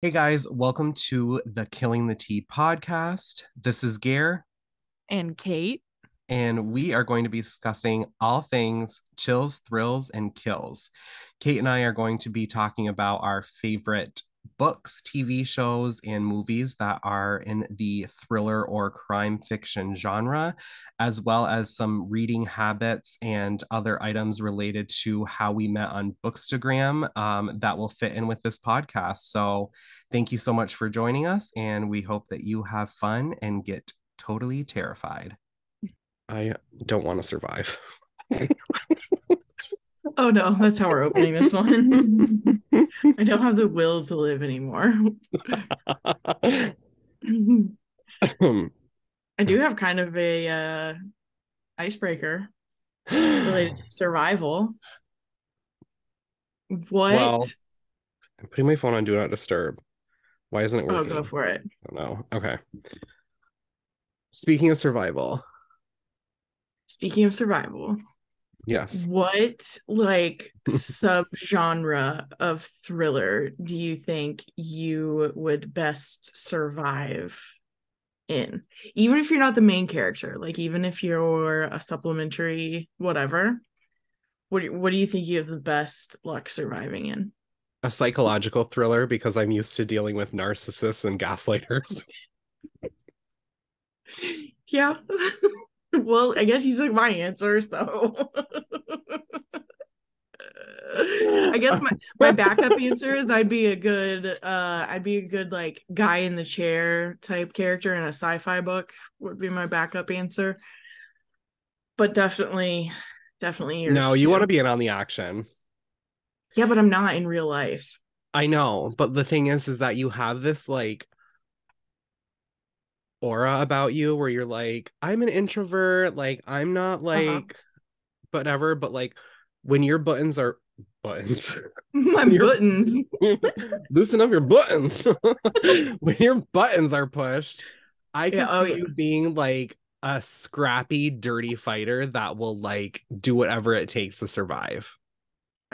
Hey guys, welcome to the Killing the Tea podcast. This is Gare, And Kate. and we are going to be discussing all things chills, thrills, and kills. Kate and I are going to be talking about our favorite books, TV shows, and movies that are in the thriller or crime fiction genre, as well as some reading habits and other items related to how we met on Bookstagram that will fit in with this podcast. So, thank you so much for joining us, and we hope that you have fun and get totally terrified. I don't want to survive. Oh no, that's how we're opening this one. I don't have the will to live anymore. I do have kind of a icebreaker related to survival. Well, What? I'm putting my phone on Do Not Disturb. Why isn't it Oh, go working? for it. I don't know. Okay. Speaking of survival, Speaking of survival, yes, what subgenre of thriller do you think you would best survive in? Even if you're not the main character, like even if you're a supplementary whatever, what do you think you have the best luck surviving in? a psychological thriller because I'm used to dealing with narcissists and gaslighters. Yeah. Well, I guess you took my answer, so I guess my backup answer is I'd be a good like guy in the chair type character in a sci-fi book would be my backup answer. But definitely No, yours you want to too. be in on the action. Yeah, but I'm not in real life. I know, but the thing is that you have this like aura about you where you're like, I'm an introvert, like I'm not Uh-huh. like whatever, but like when your buttons, My when your buttons. loosen up your buttons. When your buttons are pushed, I Yeah, could oh see yeah. you being like a scrappy, dirty fighter that will like do whatever it takes to survive.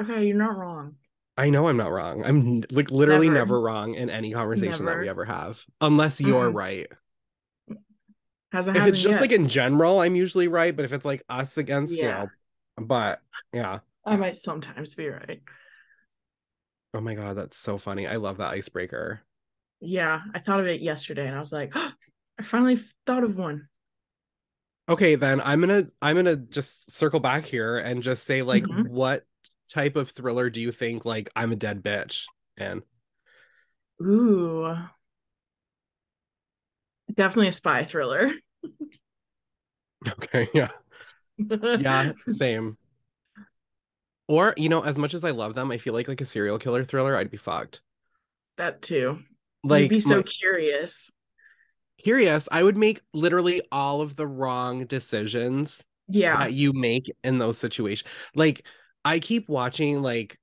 Okay, you're not wrong. I know I'm not wrong. I'm like literally Never. never wrong in any conversation that we Never. ever have, unless you're Mm-mm. right. Hasn't If it's happened just yet. like in general, I'm usually right, but if it's like us against, Yeah, but yeah. I might sometimes be right. Oh my God, that's so funny. I love that icebreaker. Yeah, I thought of it yesterday and I was like, oh, I finally thought of one. Okay, then I'm gonna just circle back here and just say like Mhm. what type of thriller do you think like I'm a dead bitch and Ooh, definitely a spy thriller. okay, yeah. Yeah, same. Or, as much as I love them, I feel like a serial killer thriller, I'd be fucked. That too. You'd be Like so my curious. curious, I would make literally all of the wrong decisions Yeah. that you make in those situations. Like I keep watching like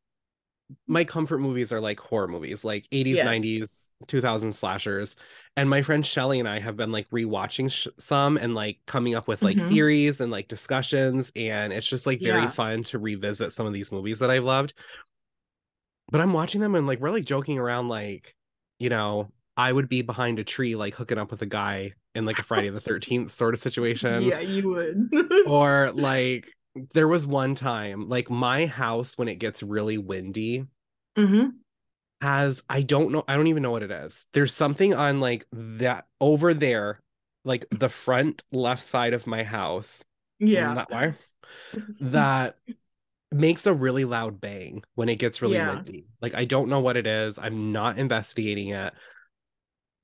my comfort movies are like horror movies, like 80s, Yes. 90s, 2000 slashers. And my friend Shelly and I have been like rewatching some and like coming up with like Hmm. theories and like discussions. And it's just like very Yeah. fun to revisit some of these movies that I've loved. But I'm watching them and like we're like joking around, like, I would be behind a tree, like hooking up with a guy in like a Friday the 13th sort of situation. Yeah, you would. Or like, there was one time, like my house, when it gets really windy, Hmm. I don't know, I don't even know what it is. There's something on like that over there, like the front left side of my house, Yeah. that way, that makes a really loud bang when it gets really Yeah. windy. Like I don't know what it is. I'm not investigating it.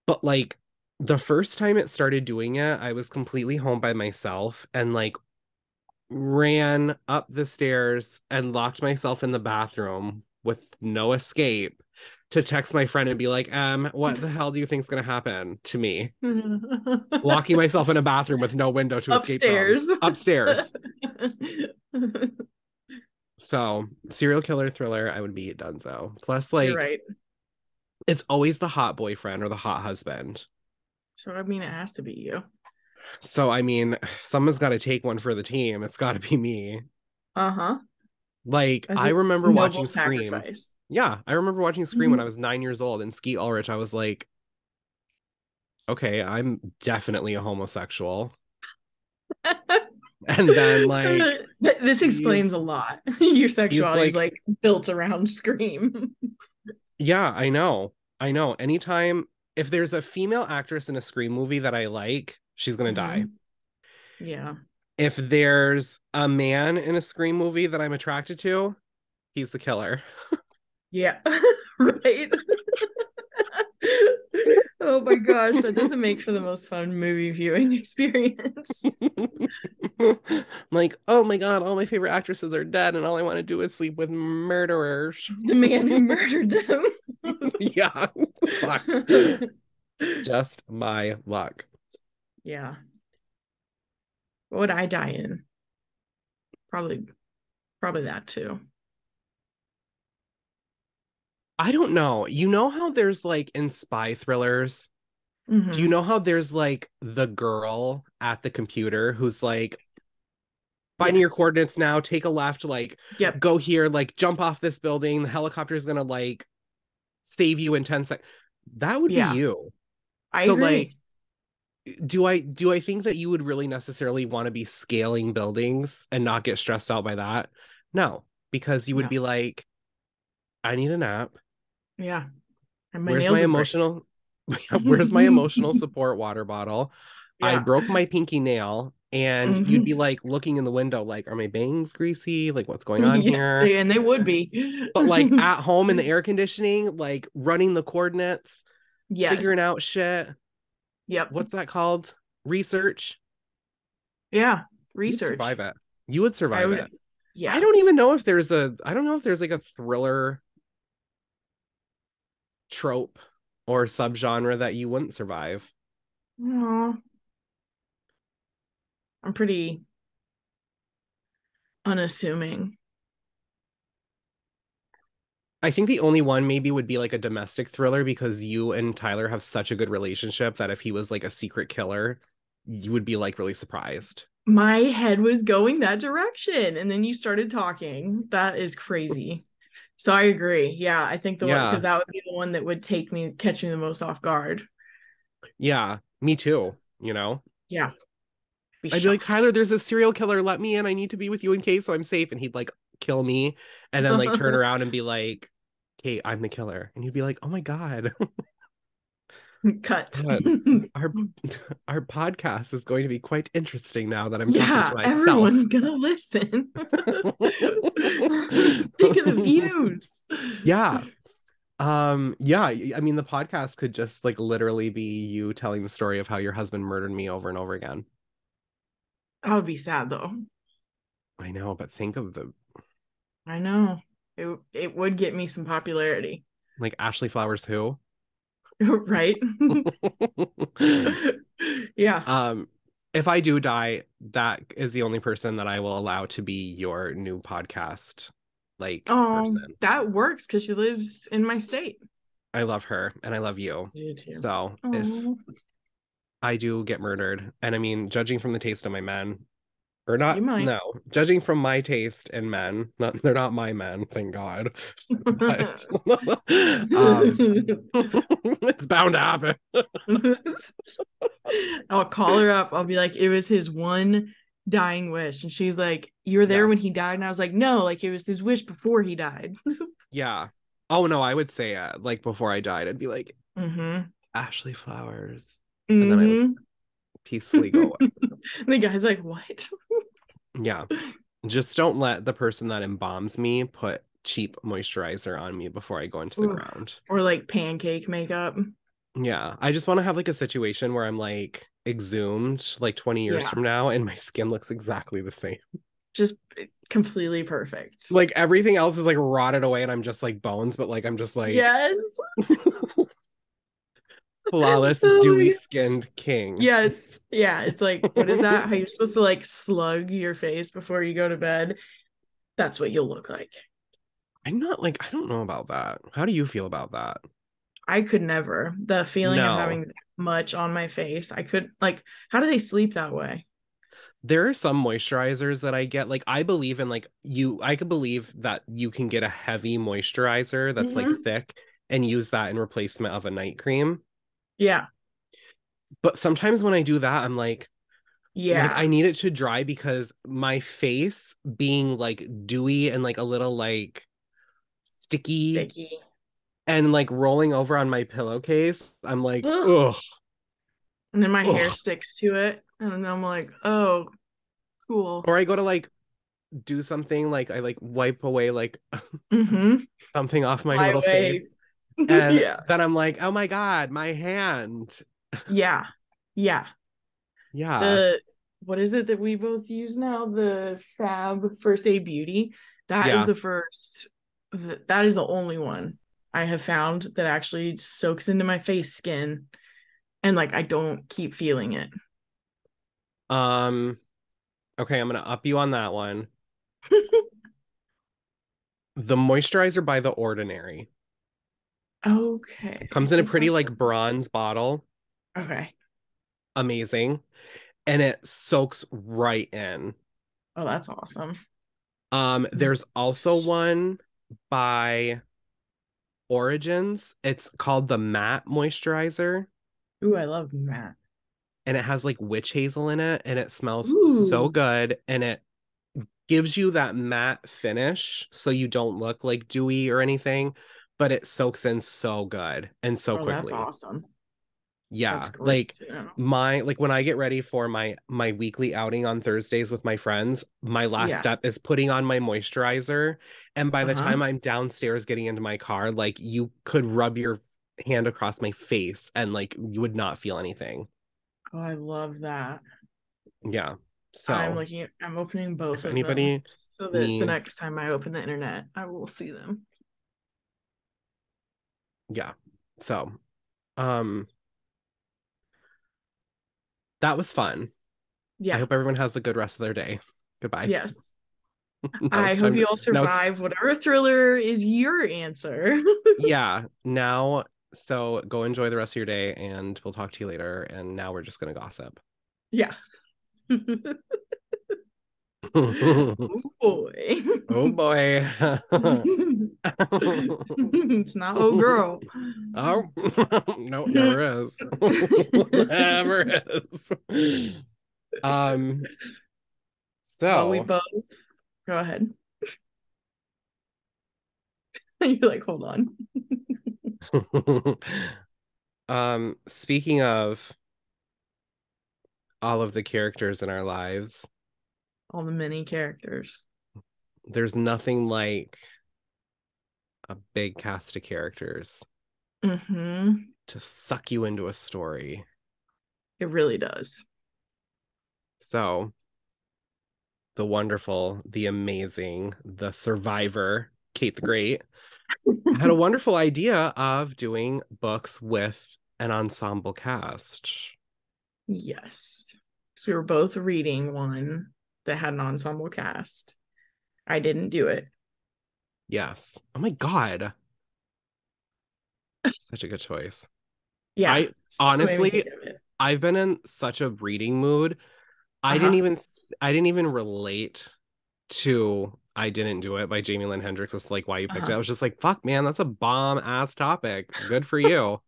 But like the first time it started doing it, I was completely home by myself and like ran up the stairs and locked myself in the bathroom with no escape to text my friend and be like, what the hell do you think's gonna happen to me? Locking myself in a bathroom with no window to escape from Upstairs. upstairs. So, serial killer thriller, I would be Dunzo. Plus, You're like, right. it's always the hot boyfriend or the hot husband. So I mean, it has to be you. So, I mean, someone's got to take one for the team. It's got to be me. Uh-huh. Like, That's I a remember noble watching Scream. sacrifice. Yeah, I remember watching Scream when I was 9 years old, and Skeet Ulrich, I was like, okay, I'm definitely a homosexual. And then like This explains he's a lot. Your he's sexuality is like, like built around Scream. yeah, I know. I know. Anytime if there's a female actress in a Scream movie that I like, she's gonna die. Mhm. Yeah. If there's a man in a Scream movie that I'm attracted to, he's the killer. Yeah. Right. Oh my gosh, that doesn't make for the most fun movie viewing experience. Like, oh my God, all my favorite actresses are dead, and all I want to do is sleep with murderers. The man who murdered them. Yeah, fuck. Just my luck. Yeah. What would I die in? Probably, probably that too. I don't know. You know how there's like in spy thrillers, do you Hmm. know how there's like the girl at the computer who's like, finding your Yes. coordinates now, take a left, like Yep. go here, like jump off this building, the helicopter is gonna like save you in 10 seconds. That would be Yeah. you. I So like, agree. do I think that you would really necessarily want to be scaling buildings and not get stressed out by that? No, because you would No. be like, I need a nap. Yeah. And my Where's nails my would break. emotional where's my emotional support water bottle? I Yeah. broke my pinky nail, and you'd Hmm. be like looking in the window like, are my bangs greasy? Like, what's going on Yeah. here? And they would be. But like at home in the air conditioning, like running the coordinates, figuring Yes. out shit. Yep. What's that called? Research. Yeah. You'd Research. survive it. You would I survive it. would. I Yeah. don't even know if I don't know if there's like a thriller trope or subgenre that you wouldn't survive. Aw, I'm pretty unassuming. I think the only one maybe would be like a domestic thriller, because you and Tyler have such a good relationship that if he was like a secret killer, you would be like really surprised. My head was going that direction, and then you started talking. That is crazy. So I agree. Yeah, I think the one because Yeah. that would be the one that would catch me the most off guard. Yeah. Me too, you know? Yeah, be I'd be like, shocked. Tyler, there's a serial killer. Let me in. I need to be with you in case so I'm safe. And he'd like kill me and then like turn around and be like, Kate, I'm the killer. And you'd be like, oh my God. Cut. God, our our podcast is going to be quite interesting now that I'm talking to Yeah, myself. everyone's gonna listen. Think of the views. Yeah. Yeah, I mean the podcast could just like literally be you telling the story of how your husband murdered me over and over again. That would be sad though. I know, but think of the I know. It would get me some popularity. like Ashley Flowers who? Right? Yeah. If I do die, that is the only person that I will allow to be your new podcast like Oh, person. that works because she lives in my state. I love her and I love you. You too. So if Oh, I do get murdered, and I mean, judging from the taste of my men, or you not, might. no, judging from my taste in men, not they're not my men, thank God. But it's bound to happen. I'll call her up. I'll be like, it was his one dying wish. And she's like, you were there Yeah. when he died? And I was like, no, like it was his wish before he died. Yeah. Oh no, I would say like before I died, I'd be like, Mm-hmm. Ashley Flowers. And then I would Mm-hmm. peacefully go away. The guy's like, what? Yeah. Just don't let the person that embalms me put cheap moisturizer on me before I go into the Oof. ground. Or like pancake makeup. Yeah. I just want to have like a situation where I'm like exhumed like 20 years Yeah. from now and my skin looks exactly the same. Just completely perfect. Like everything else is like rotted away and I'm just like bones, but like I'm just like Yes. flawless, Oh my dewy gosh. skinned king. Yes. Yeah. It's like, what is that? How you're supposed to like slug your face before you go to bed? That's what you'll look like. I'm not like, I don't know about that. How do you feel about that? I could never. The feeling of No. having that much on my face, I could like, how do they sleep that way? There are some moisturizers that I get. Like I believe in like I could believe that you can get a heavy moisturizer that's like Hmm. thick and use that in replacement of a night cream. Yeah. But sometimes when I do that, I'm like Yeah. I need it to dry because my face being like dewy and like a little like sticky Sticky. and like rolling over on my pillowcase, I'm like, Ugh. ugh, And then my hair ugh. sticks to it. And then I'm like, oh, cool. Or I go to like do something like I like wipe away like Mm-hmm. something off my Fly little away. face. And Yeah. then I'm like, oh my God, my hand. Yeah. Yeah. Yeah. The what is it that we both use now? The Fab First Aid Beauty. That is Yeah. the first, that is the only one I have found that actually soaks into my face skin and like I don't keep feeling it. Um, okay, I'm gonna up you on that one. The moisturizer by The Ordinary Okay. comes in a What's pretty that? like bronze bottle. Okay. Amazing. And it soaks right in. Oh, that's awesome. There's also one by Origins. It's called the matte moisturizer, Ooh, I love Matt. and it has like witch hazel in it, and it smells so Ooh. good, and it gives you that matte finish so you don't look like dewy or anything, but it soaks in so good and so Oh, that's quickly. awesome. That's Yeah, great like to know. my like when I get ready for my weekly outing on Thursdays with my friends, my last Yeah. step is putting on my moisturizer. And by the Uh-huh. time I'm downstairs getting into my car, like you could rub your hand across my face and like you would not feel anything. Oh, I love that. Yeah. So I'm opening both if of them anybody so that the needs, next time I open the internet, I will see them. yeah. So um that was fun. I Yeah. hope everyone has a good rest of their day. Goodbye. Yes. Now I it's hope time you to all now it's survive whatever thriller is your answer. yeah, now, so go enjoy the rest of your day and we'll talk to you later. And now we're just gonna gossip. Yeah. Oh Oh boy. boy. It's not oh girl. Oh no, never is. Never is. Um, Well, we so both go ahead. You're like, hold on. speaking of all of the characters in our lives, All the many characters. there's nothing like a big cast of characters Mm-hmm. to suck you into a story. It really does. So, the wonderful, the amazing, the survivor, Kate the Great, had a wonderful idea of doing books with an ensemble cast. Yes. So we were both reading one that had an ensemble cast. I didn't do it. Yes. Oh my God. Such a good choice. Yeah. I So that's what made me think honestly, of it. I've been in such a reading mood. I didn't Uh-huh. even I didn't even relate to I Didn't Do It by Jamie Lynn Hendricks. It's like why you picked it. Uh-huh. I was just like, fuck, man, that's a bomb ass topic. Good for you.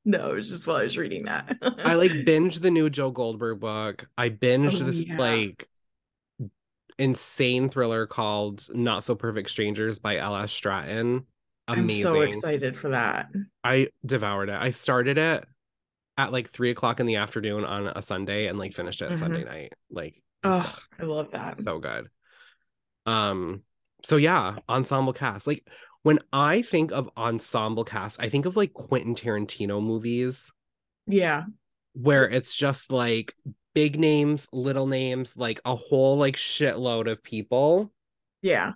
No, it was just while I was reading that. I like binged the new Joe Goldberg book. I binged Oh this yeah. like insane thriller called Not So Perfect Strangers by L.S. Stratton. I'm so Amazing. excited for that. I devoured it. I started it at like 3 o'clock in the afternoon on a Sunday and like finished it Sunday Hmm. night. Like Oh, so I love that. so good. So yeah, ensemble cast. Like when I think of ensemble cast, I think of like Quentin Tarantino movies Yeah. where it's just like big names, little names, like a whole like shitload of people. Yeah.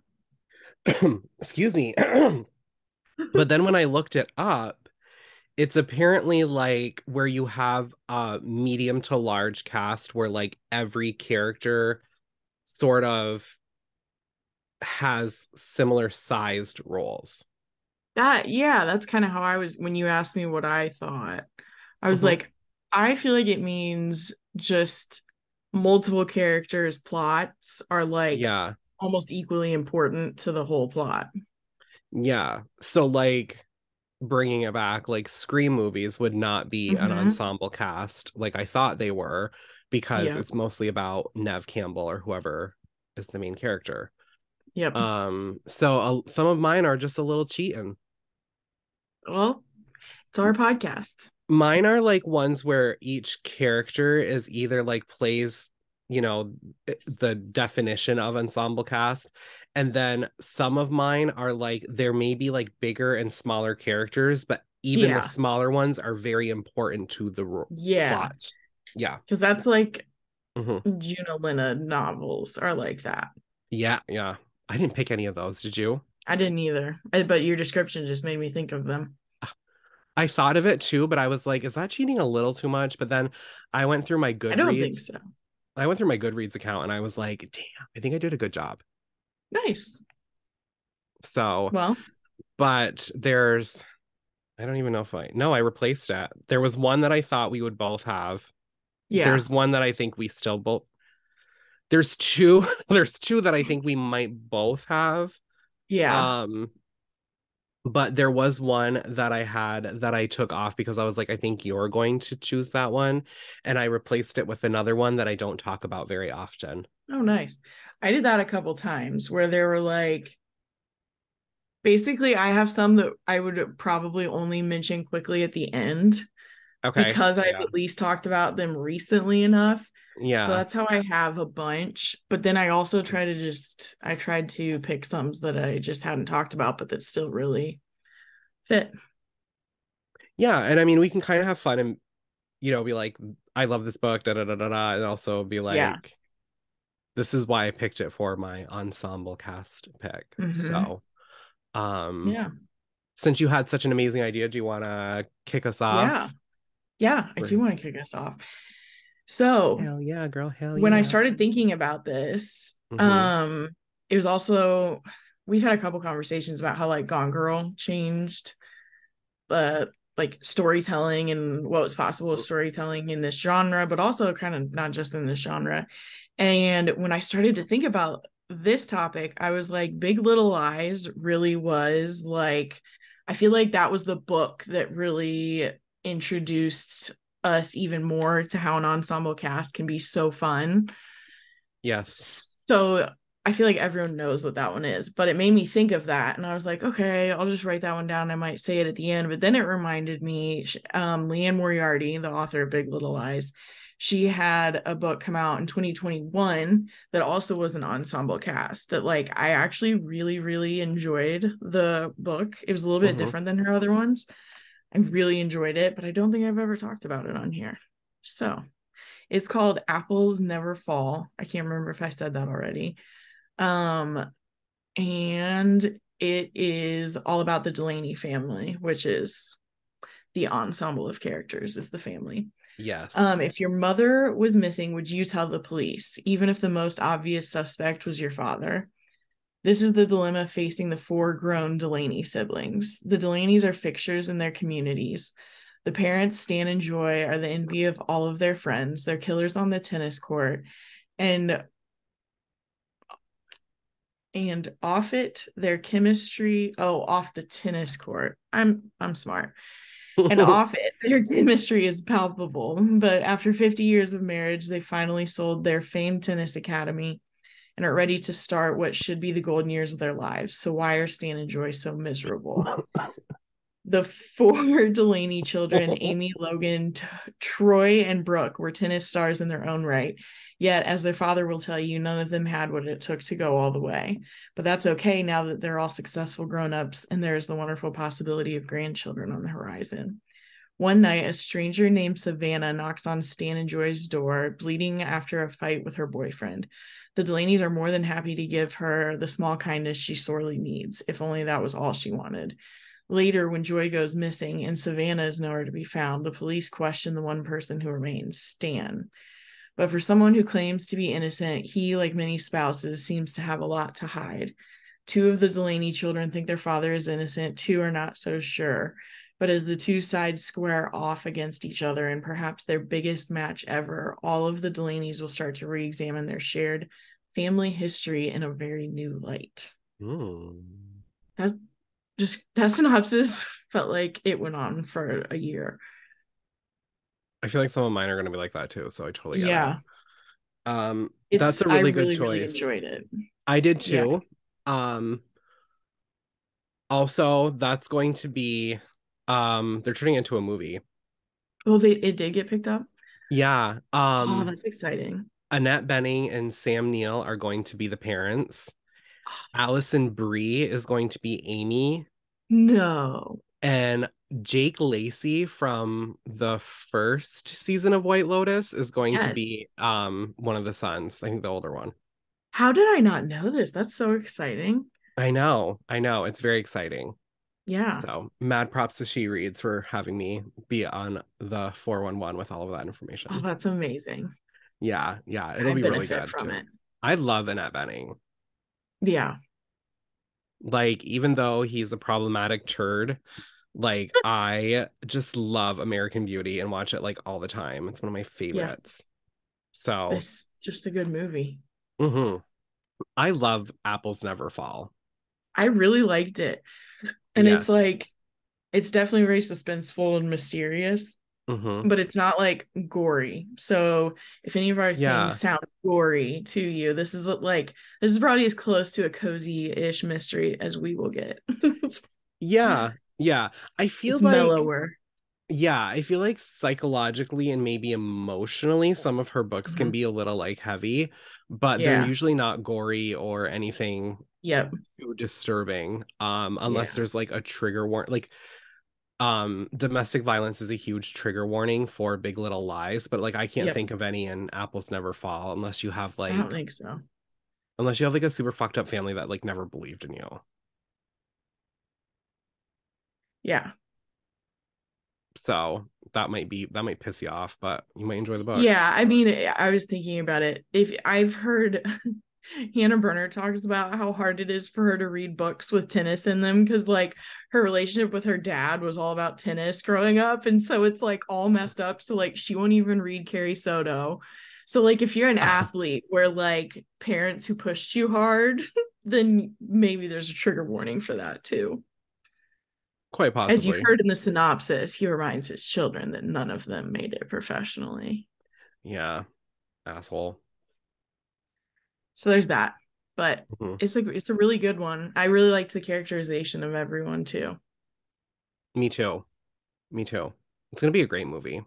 Excuse me. But then when I looked it up, it's apparently like where you have a medium to large cast where like every character sort of has similar sized roles. Yeah, that's kind of how I was when you asked me what I thought. I was Mhm. like, I feel like it means just multiple characters' plots are like Yeah. almost equally important to the whole plot. Yeah. So like bringing it back, like Scream movies would not be an Mm-hmm. ensemble cast like I thought they were, because Yep. it's mostly about Nev Campbell or whoever is the main character. Yep. So some of mine are just a little cheating. Well, it's our podcast. Mine are like ones where each character is either like plays, the definition of ensemble cast. And then some of mine are like there may be like bigger and smaller characters, but even the Yeah. smaller ones are very important to the Yeah. plot. Yeah. Because that's like Mhm. Juna Lina novels are like that. Yeah. Yeah. I didn't pick any of those. Did you? I didn't either, but your description just made me think of them. I thought of it too, but I was like, is that cheating a little too much? But then I went through my I don't think Goodreads. so. I went through my Goodreads account and I was like, damn, I think I did a good job. Nice. So, Well, but I don't even know if no, I replaced it. There was one that I thought we would both have. yeah. There's one that I think we still both, there's two, there's two that I think we might both have. Yeah. Um, but there was one that I had that I took off because I was like, I think you're going to choose that one. And I replaced it with another one that I don't talk about very often. Oh, nice. I did that a couple times where there were like, basically, I have some that I would probably only mention quickly at the end Okay. because I've Yeah. at least talked about them recently enough. So Yeah. that's how I have a bunch. But then I also I tried to pick some that I just hadn't talked about, but that still really fit. Yeah. And I mean, we can kind of have fun and, be like, I love this book, da da da da da. And also be Yeah. like, this is why I picked it for my ensemble cast pick. Mm-hmm. So, um, Yeah. since you had such an amazing idea, do you want to kick us Yeah. off? Yeah. I do want to kick us off. So Hell yeah, girl. Hell when I yeah. started thinking about this, Mm-hmm. it was also we've had a couple conversations about how like Gone Girl changed like storytelling and what was possible with storytelling in this genre, but also kind of not just in this genre. And when I started to think about this topic, I was like, Big Little Lies really was like, I feel like that was the book that really introduced us even more to how an ensemble cast can be so fun. Yes. So I feel like everyone knows what that one is, but it made me think of that. And I was like, okay, I'll just write that one down. I might say it at the end. But then it reminded me, Leanne Moriarty, the author of Big Little Lies, she had a book come out in 2021 that also was an ensemble cast that like I actually really, really enjoyed the book. It was a little bit Mm-hmm. different than her other ones. I really enjoyed it, but I don't think I've ever talked about it on here. So it's called Apples Never Fall. I can't remember if I said that already. Um, and it is all about the Delaney family, which is the ensemble of characters, is the family. Yes. If your mother was missing, would you tell the police, even if the most obvious suspect was your father? This is the dilemma facing the four grown Delaney siblings. The Delaneys are fixtures in their communities. The parents, Stan and Joy, are the envy of all of their friends. They're killers on the tennis court. And off it, their chemistry, off the tennis court. I'm smart. And off it, their chemistry is palpable. But after 50 years of marriage, they finally sold their famed tennis academy and are ready to start what should be the golden years of their lives. So why are Stan and Joy so miserable? The four Delaney children, Amy, Logan, Troy, and Brooke, were tennis stars in their own right. Yet, as their father will tell you, none of them had what it took to go all the way. But that's okay now that they're all successful grown-ups and there's the wonderful possibility of grandchildren on the horizon. One night, a stranger named Savannah knocks on Stan and Joy's door, bleeding after a fight with her boyfriend. The Delaney's are more than happy to give her the small kindness she sorely needs, if only that was all she wanted. Later, when Joy goes missing and Savannah is nowhere to be found, the police question the one person who remains, Stan. But for someone who claims to be innocent, he, like many spouses, seems to have a lot to hide. Two of the Delaney children think their father is innocent, two are not so sure. But as the two sides square off against each other in perhaps their biggest match ever, all of the Delaney's will start to re-examine their shared family history in a very new light. That's just that synopsis felt like it went on for a year. I feel like some of mine are going to be like that too, so I totally get it. Yeah. That's a I really good really, really choice. enjoyed it. I did Yeah. too. Also, that's going to be they're turning it into a movie. Oh, it did get picked up. Yeah. Oh, that's exciting. Annette Bening and Sam Neill are going to be the parents. Allison Brie is going to be Amy. No. And Jake Lacey from the first season of White Lotus is going to Yes. be one of the sons. I think the older one. How did I not know this? That's so exciting. I know. It's very exciting. Yeah. So mad props to She Reads for having me be on the 411 with all of that Oh, information. that's amazing. Yeah, it'll I be really benefit good from too. it. I love Annette Bening. Yeah. Like, even though he's a problematic turd, like I just love American Beauty and watch it like all the time. It's one of my Yeah. favorites. So, It's just a good movie. mhm. I love Apples Never Fall. I really liked it. And it's Yes. like, it's definitely very suspenseful and mysterious, Mm-hmm. but it's not like gory. So if any of our Yeah. things sound gory to you, this is probably as close to a cozy-ish mystery as we will get. Yeah. Yeah. I feel It's like, mellower. yeah, I feel like psychologically and maybe emotionally, some of her books can Mhm. be a little like heavy, but they're Yeah. usually not gory or anything Yep. too disturbing. Unless Yeah. there's like a trigger warning. Like, domestic violence is a huge trigger warning for Big Little Lies, but like I can't Yep. think of any in Apples Never Fall I don't think so. unless you have like a super fucked up family that like never believed in you. Yeah. So that might piss you off, but you might enjoy the book. Yeah. I mean, I was thinking about it. If I've heard Hannah Berner talks about how hard it is for her to read books with tennis in them because like her relationship with her dad was all about tennis growing up. And so it's like all messed up. So like she won't even read Carrie Soto. So like if you're an athlete where like parents who pushed you hard, then maybe there's a trigger warning for that too. Quite As you possibly. heard in the synopsis, he reminds his children that none of them made it professionally. Yeah. Asshole. So there's that. But Mhm. it's a really good one. I really liked the characterization of everyone too. Me too. Me too. It's gonna be a great movie.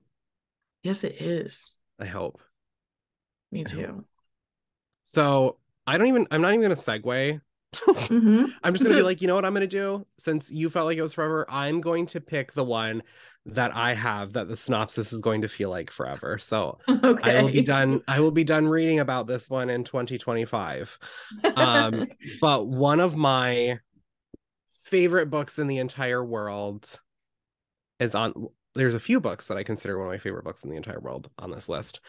Yes, it is. I hope. Me I hope. too. So I'm not even gonna segue. I'm just gonna be Mm-hmm. like, you know what I'm gonna do? Since you felt like it was forever, I'm going to pick the one that I have that the synopsis is going to feel like forever. So Okay. I will be done reading about this one in 2025. But one of my favorite books in the entire world is on there's a few books that I consider one of my favorite books in the entire world on this list.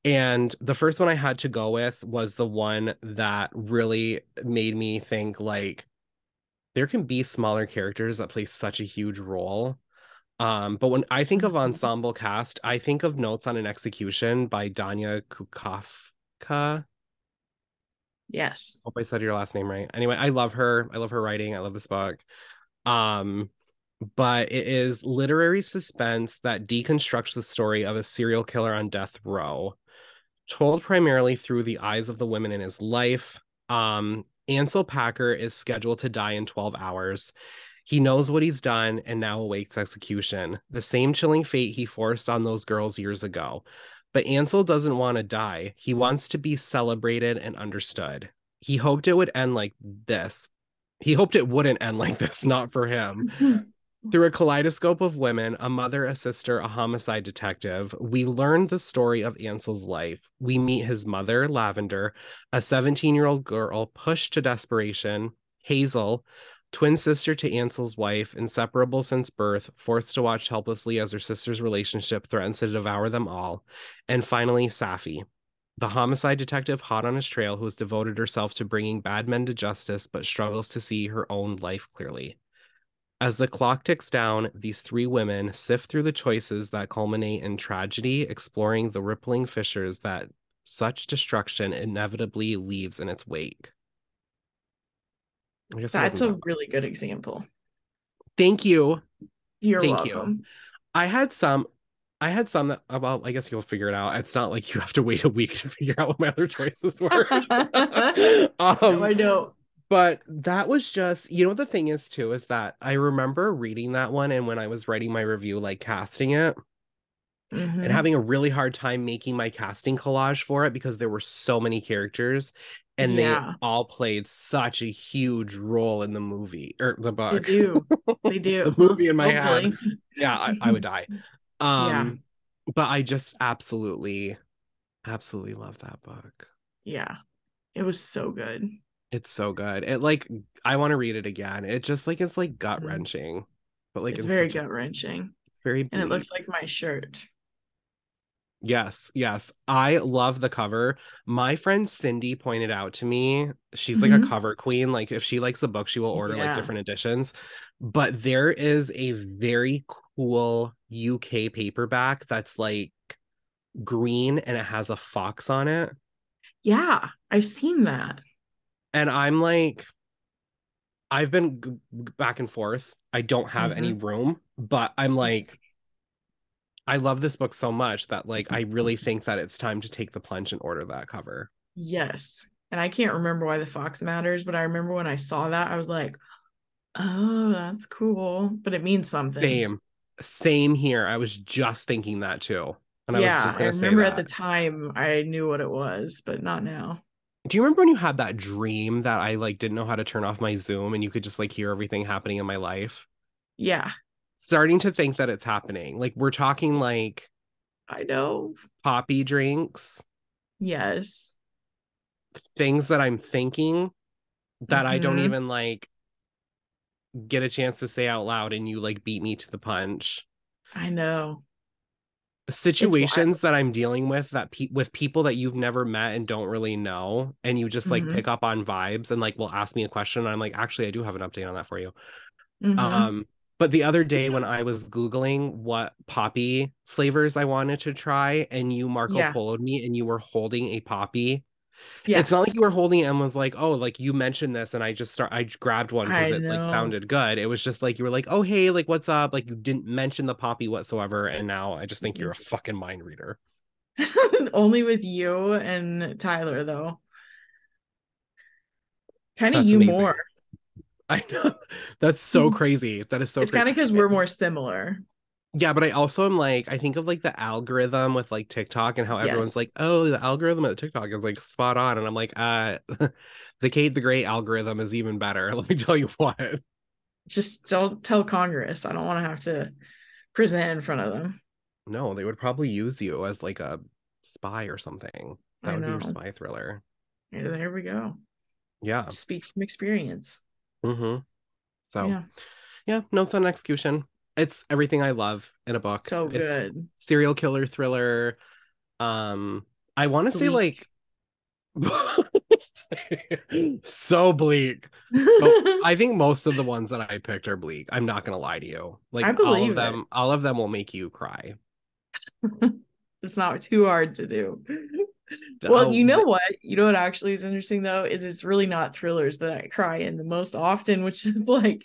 And the first one I had to go with was the one that really made me think like there can be smaller characters that play such a huge role. But when I think of ensemble cast, I think of Notes on an Execution by Danya Kukafka. Yes. Hope I said your last name right. Anyway, I love her. I love her writing. I love this book. Um, but it is literary suspense that deconstructs the story of a serial killer on death row, told primarily through the eyes of the women in his life. Ansel Packer is scheduled to die in 12 hours. He knows what he's done and now awaits execution, the same chilling fate he forced on those girls years ago. But Ansel doesn't want to die. He wants to be celebrated and understood. He hoped it would end like this. He hoped it wouldn't end like this, not for him. Through a kaleidoscope of women, a mother, a sister, a homicide detective, we learn the story of Ansel's life. We meet his mother, Lavender, a 17-year-old girl pushed to desperation, Hazel, twin sister to Ansel's wife, inseparable since birth, forced to watch helplessly as her sister's relationship threatens to devour them all, and finally, Safi, the homicide detective hot on his trail who has devoted herself to bringing bad men to justice but struggles to see her own life clearly. As the clock ticks down, these three women sift through the choices that culminate in tragedy, exploring the rippling fissures that such destruction inevitably leaves in its wake. I guess it That's wasn't a that bad. really good example. Thank you. You're Thank you. welcome. I had some I had some that, well, I guess you'll figure it out. It's not like you have to wait a week to figure out what my other choices were. No, um, I know. but that was just, you know, the thing is too, is that I remember reading that one and when I was writing my review, like casting it and Hmm. having a really hard time making my casting collage for it because there were so many characters and they Yeah, all played such a huge role in the movie or the they book, do. They the do. movie in my head. Hopefully. Yeah, I would die. Yeah, Um, but I just absolutely love that book. yeah. It was so good. It's so good. It like I want to read it again. It just like it's like gut Mhm. wrenching, but like It's in very such a gut-wrenching. it's very And it bleak. looks like my shirt. Yes, yes. I love the cover. My friend Cindy pointed out to me, she's like a Hmm. cover queen. Like if she likes a book, she will order like Yeah, different editions. But there is a very cool UK paperback that's like green and it has a fox on it. yeah, I've seen that. And I'm like, I've been back and forth. I don't have any Hmm. room, but I'm like, I love this book so much that like I really think that it's time to take the plunge and order that cover. Yes. And I can't remember why the fox matters, but I remember when I saw that, I was like, oh, that's cool. But it means something. Same. Same here. I was just thinking that too. And I was Yeah, just I gonna say remember at the that. time I knew what it was, but not now. Do you remember when you had that dream that I like didn't know how to turn off my Zoom and you could just like hear everything happening in my life? Yeah, Starting to think that it's happening. Like we're talking like I know. poppy drinks, Yes. things that I'm thinking that I don't Hmm. even like get a chance to say out loud and you like beat me to the punch. I know. It's Situations wild. that I'm dealing with that with people that you've never met and don't really know and you just like Hmm. pick up on vibes and like will ask me a question and I'm like actually I do have an update on that for you. Hmm. But the other day when I was googling what poppy flavors I wanted to try and you Marco Yeah. Poloed me and you were holding a poppy. Yeah. It's not like you were holding it and was like, "Oh, like you mentioned this," and I grabbed one because I it like know. sounded good. It was just like you were like, "Oh, hey, like what's up?" Like you didn't mention the poppy whatsoever, and now I just think you're a fucking mind reader. Only with you and Tyler, though. Kind of That's you more. amazing. I know. That's so crazy. That is so It's crazy. kind of because we're more similar. Yeah, but I also am like, I think of like the algorithm with like TikTok and how everyone's like, Yes. oh, the algorithm at TikTok is like spot on. And I'm like, the Kate the Great algorithm is even better. Let me tell you what. Just don't tell Congress. I don't want to have to present in front of them. No, they would probably use you as like a spy or something. That I would be your know. spy thriller. Yeah, there we go. Yeah. Speak from experience. Mm-hmm. So Yeah. yeah, notes on execution. It's everything I love in a book. So It's good. serial killer thriller. I want to say Bleak. like so bleak. So I think most of the ones that I picked are bleak. I'm not gonna lie to you. I Like believe it. all of them will make you cry. It's not too hard to do. Well, Oh, you know what? You know what actually is interesting though is it's really not thrillers that I cry in the most often, which is like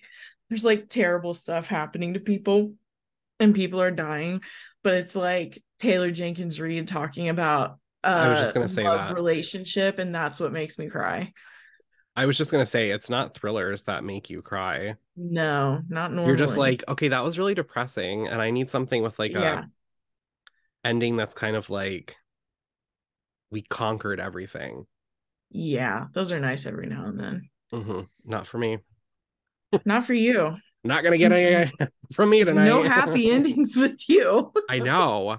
there's like terrible stuff happening to people and people are dying, but it's like Taylor Jenkins Reid talking about I was just gonna say love that. relationship and that's what makes me cry. I was just gonna say it's not thrillers that make you cry. No, not You're just normally. like, okay, that was really depressing, and I need something with like a Yeah. ending that's kind of like we conquered everything. Yeah, those are nice every now and then. Not for me. Not for you. Not gonna get any from me No tonight. happy endings with you. I know.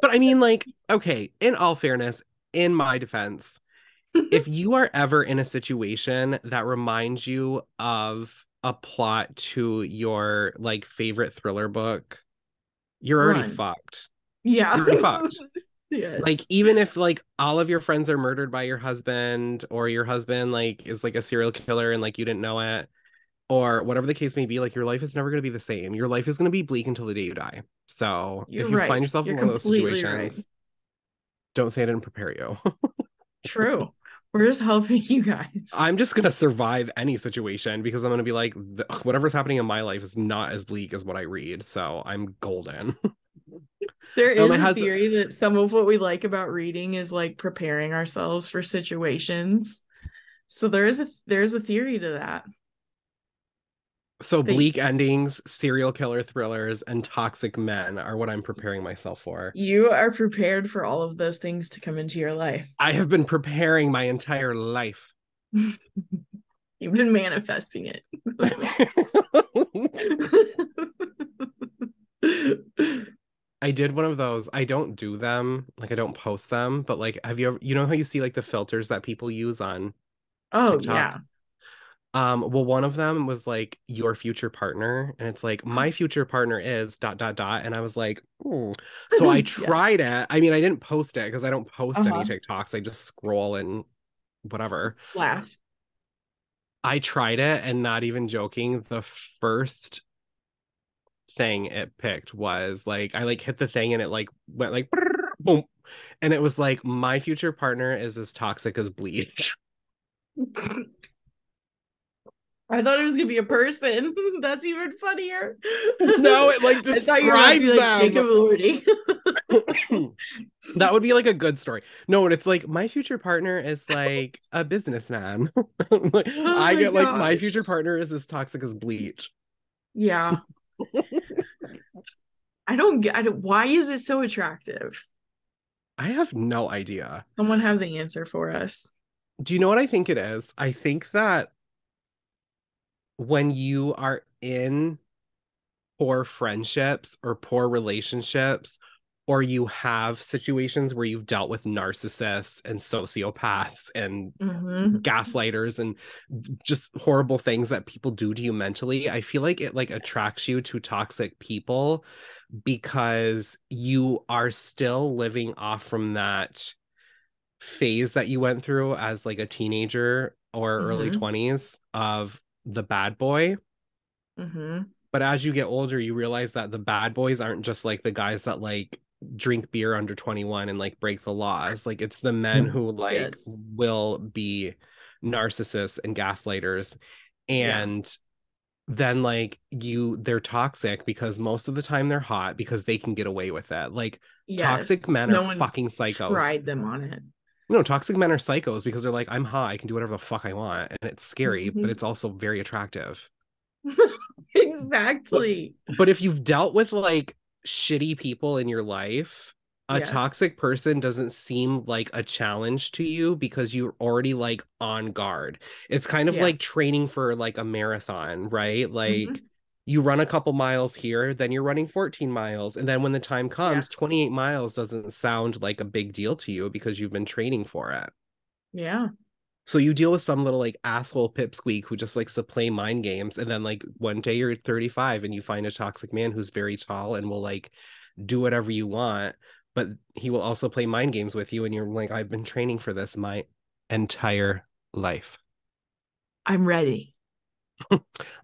But I mean, like, okay, in all fairness, in my defense, if you are ever in a situation that reminds you of a plot to your like favorite thriller book, you're already Run. fucked. Yeah. You're already fucked. Like, Yes. even if like all of your friends are murdered by your husband, or your husband like is like a serial killer and like you didn't know it, or whatever the case may be, like your life is never going to be the same. Your life is going to be bleak until the day you die. So You're if you find right. yourself You're in one of those completely right. situations, don't say I didn't prepare you. True. We're just helping you guys. I'm just going to survive any situation because I'm going to be like, whatever's happening in my life is not as bleak as what I read. So I'm golden. There My is a husband, theory that some of what we like about reading is like preparing ourselves for situations. So there is a theory to that. so That bleak endings, serial killer thrillers, and toxic men are what I'm preparing myself for. you are prepared for all of those things to come into your life. I have been preparing my entire life. You've been manifesting it. I did one of those. I don't do them, like I don't post them, but like have you ever, you know how you see like the filters that people use on Oh TikTok? yeah. Well, one of them was like your future partner, and it's like my future partner is dot dot dot, and I was like, "Hmm." So I Yes. tried it. I mean, I didn't post it because I don't post any Uh-huh. TikToks. I just scroll and whatever. Laugh. I tried it, and not even joking, the first thing it picked was like I like hit the thing and it like went like boom, and it was like my future partner is as toxic as bleach. I thought it was gonna be a person. That's even funnier. No, it like I thought you were about to be describes like them. Jacob Lordy. That would be like a good story. No, it's like my future partner is like a businessman. Like, Oh I my get like my gosh. future partner is as toxic as bleach. Yeah. I don't, why is it so attractive? I have no idea. Someone have the answer for us. Do you know what I think it is? I think that when you are in poor friendships or poor relationships, or you have situations where you've dealt with narcissists and sociopaths and Mm-hmm. gaslighters and just horrible things that people do to you mentally, I feel like it like Yes. attracts you to toxic people because you are still living off from that phase that you went through as like a teenager or early Mm-hmm. 20s of the bad boy. Mm-hmm. But as you get older, you realize that the bad boys aren't just like the guys that like drink beer under 21 and like break the laws. Like it's the men who like Yes. will be narcissists and gaslighters. Yeah. And then like they're toxic because most of the time they're hot because they can get away with it. Like toxic Yes. men are No one's fucking psychos. tried them on it. No, toxic men are psychos because they're like, I'm hot, I can do whatever the fuck I want. And it's scary, but Mhm. it's also very attractive. But Exactly. but if you've dealt with like shitty people in your life, a Yes. toxic person doesn't seem like a challenge to you because you're already like on guard. It's kind of Yeah. like training for like a marathon, right? Like Hmm. you run a couple miles here, then you're running 14 miles. And then when the time Yeah. comes, 28 miles doesn't sound like a big deal to you because you've been training for it. Yeah. So you deal with some little like asshole pipsqueak who just likes to play mind games, and then like one day you're 35 and you find a toxic man who's very tall and will like do whatever you want, but he will also play mind games with you, and you're like, I've been training for this my entire life. I'm ready.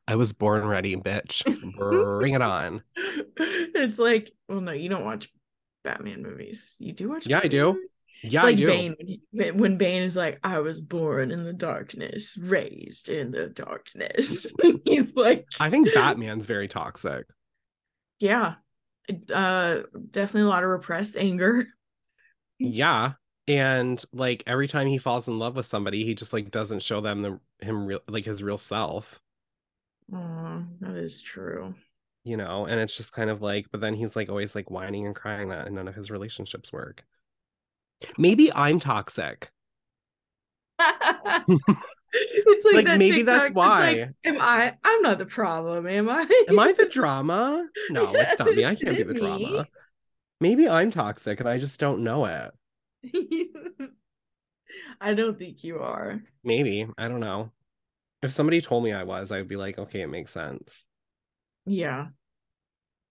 I was born ready, bitch. Bring it on. It's like, well, no, you don't watch Batman movies. You do watch Yeah, I Batman do. movies? It's Yeah, I like do. Bane when Bane is like, I was born in the darkness, raised in the darkness. He's like, I think Batman's very toxic. yeah, definitely a lot of repressed anger. Yeah. And like every time he falls in love with somebody, he just like doesn't show them him real like his real self. Oh, that is true. And it's just kind of like, but then he's like always like whining and crying that none of his relationships work. Maybe I'm toxic. It's like Like that maybe that's TikTok. It's like, why. I'm not the problem, am I? Am I the drama? No, it's not me. I Is can't be it the me? drama. Maybe I'm toxic and I just don't know it. I don't think you are. Maybe. I don't know. If somebody told me I was, I would be like, okay, it makes sense. Yeah.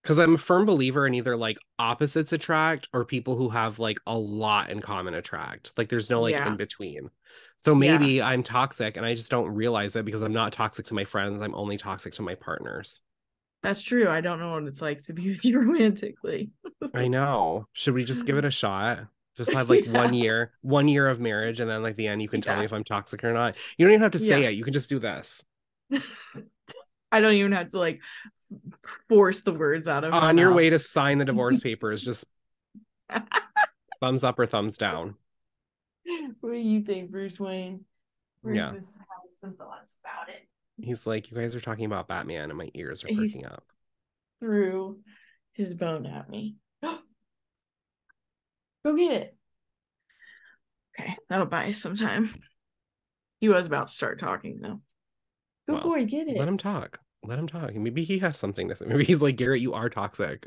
Because I'm a firm believer in either like opposites attract or people who have like a lot in common attract. Like there's no like in Yeah. between. So Yeah. maybe I'm toxic and I just don't realize it because I'm not toxic to my friends. I'm only toxic to my partners. That's true. I don't know what it's like to be with you romantically. I know. Should we just give it a shot? Just have like Yeah. 1 year of marriage, and then like the end, you can tell me Yeah. if I'm toxic or not. You don't even have to say Yeah. it. You can just do this. I don't even have to like force the words out of my On your mouth. way to sign the divorce papers, just thumbs up or thumbs down. What do you think, Bruce Wayne? Yeah. Versus having some thoughts about it. He's like, you guys are talking about Batman, and my ears are He perking up. threw his bone at me. Go get it. Okay, that'll buy us some time. He was about to start talking though. Good Well, boy, get let it. him talk. Let him talk. Maybe he has something to say. Maybe he's like, Garrett, you are toxic.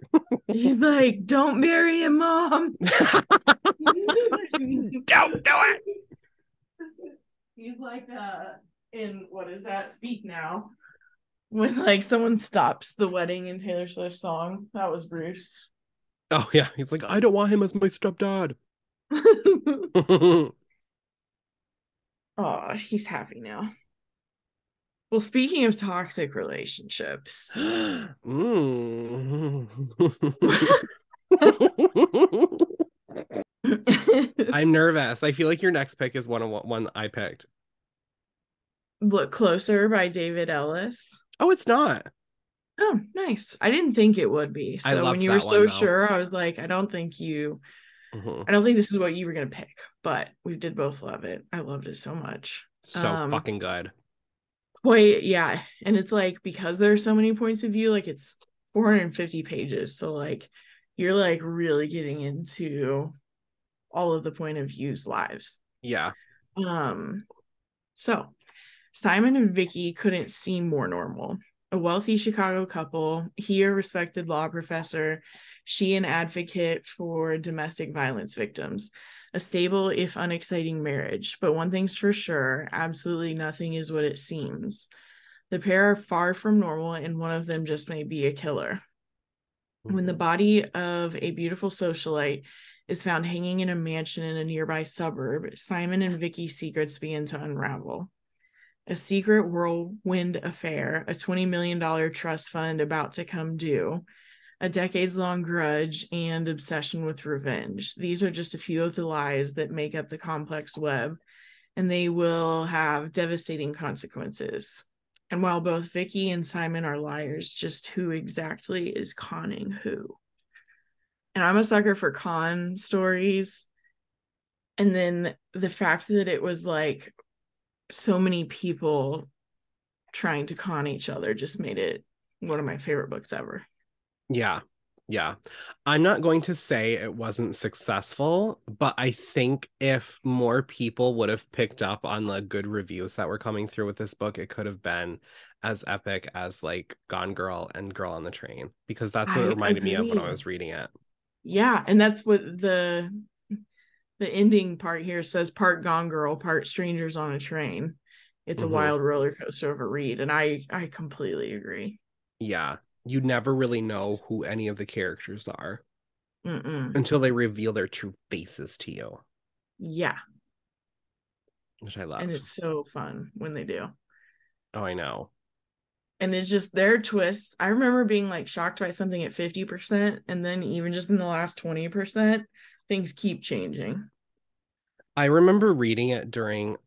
He's like, don't marry him, mom. Don't do it. He's like in what is that? Speak Now. When like someone stops the wedding in Taylor Swift's song. That was Bruce. Oh yeah. He's like, I don't want him as my stepdad. Oh, he's happy now. Well, speaking of toxic relationships. I'm nervous. I feel like your next pick is one I picked. Look Closer by David Ellis. Oh, it's not. Oh, nice. I didn't think it would be. I So when loved you were that one so though. sure, I was like, I don't think this is what you were gonna pick, but we did both love it. I loved it so much. So fucking good. Quite, yeah. And it's like because there are so many points of view, like it's 450 pages. So like you're like really getting into all of the point of views lives. Yeah. So Simon and Vicky couldn't seem more normal. A wealthy Chicago couple, he a respected law professor, she an advocate for domestic violence victims. A stable, if unexciting marriage. But one thing's for sure, absolutely nothing is what it seems. The pair are far from normal, and one of them just may be a killer. When the body of a beautiful socialite is found hanging in a mansion in a nearby suburb, Simon and Vicky's secrets begin to unravel. A secret whirlwind affair, a $20 million trust fund about to come due, a decades-long grudge, and obsession with revenge. These are just a few of the lies that make up the complex web, and they will have devastating consequences. And while both Vicky and Simon are liars, just who exactly is conning who? And I'm a sucker for con stories. And then the fact that it was like so many people trying to con each other just made it one of my favorite books ever. Yeah. Yeah. I'm not going to say it wasn't successful, but I think if more people would have picked up on the good reviews that were coming through with this book, it could have been as epic as like Gone Girl and Girl on the Train, because that's what it I reminded me of when I agree. was reading it. Yeah, and that's what the ending part here says, part Gone Girl, part Strangers on a Train. It's a wild roller coaster of a read, and I completely agree. Yeah. You never really know who any of the characters are Mm-mm. until they reveal their true faces to you, Yeah, which I love. and it's so fun when they do. Oh, I know. And it's just their twist. I remember being like shocked by something at 50%, and then even just in the last 20%, things keep changing. I remember reading it during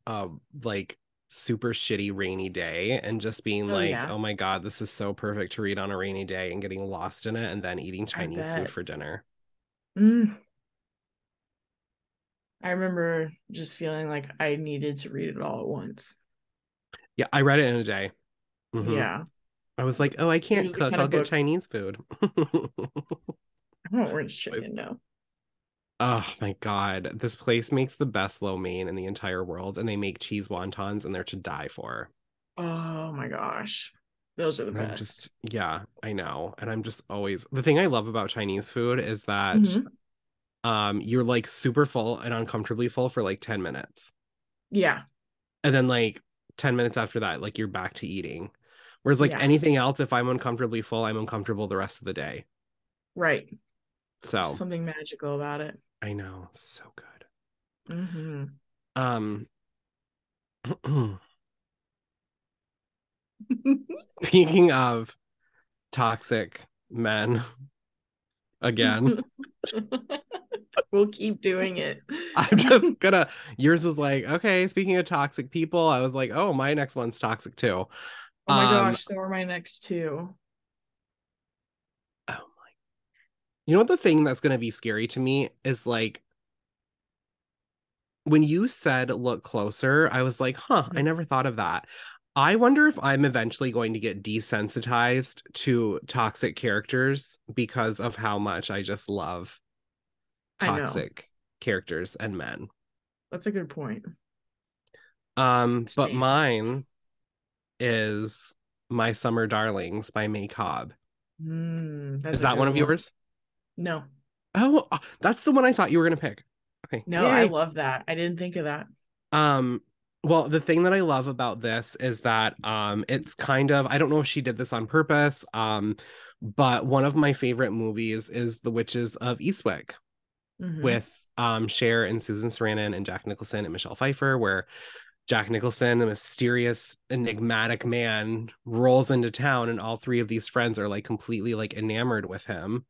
like super shitty rainy day and just being Oh like, yeah, oh my God, this is so perfect to read on a rainy day, and getting lost in it and then eating I Chinese food bet. for dinner. I remember just feeling like I needed to read it all at once. Yeah, I read it in a day. Yeah, I was like, oh, I it can't was the cook. kind I'll of get book. Chinese food. I don't orange chicken, no. Oh my God. This place makes the best lo mein in the entire world, and they make cheese wontons, and they're to die for. Oh my gosh, those are the And I'm best. just, yeah, I know. And I'm just always, the thing I love about Chinese food is that Mm-hmm. you're like super full and uncomfortably full for like 10 minutes. Yeah, And then like 10 minutes after that, like you're back to eating. Whereas like yeah, anything else, if I'm uncomfortably full, I'm uncomfortable the rest of the day. Right. There's So something magical about it. I know, so good. Mm-hmm. Um, speaking of toxic men, again, We'll keep doing it. I'm just gonna. Yours was like, okay, speaking of toxic people, I was like, oh, my next one's toxic too. Oh my Um, gosh, so are my next two. oh my, you know what the thing that's gonna be scary to me is like when you said look closer, I was like, huh, I Mhm. never thought of that. I wonder if I'm eventually going to get desensitized to toxic characters because of how much I just love I know. toxic characters and men. That's a good point. But Same. mine is My Summer Darlings by May Cobb. That's Is a that good one of one. yours? No. Oh, that's the one I thought you were gonna pick. Okay, No, I yay. love that. I didn't think of that. Um, well, the thing that I love about this is that it's kind of, I don't know if she did this on purpose, but one of my favorite movies is The Witches of Eastwick Hmm. with Cher and Susan Sarandon and Jack Nicholson and Michelle Pfeiffer, where Jack Nicholson, the mysterious, enigmatic man, rolls into town, and all three of these friends are like completely like enamored with him,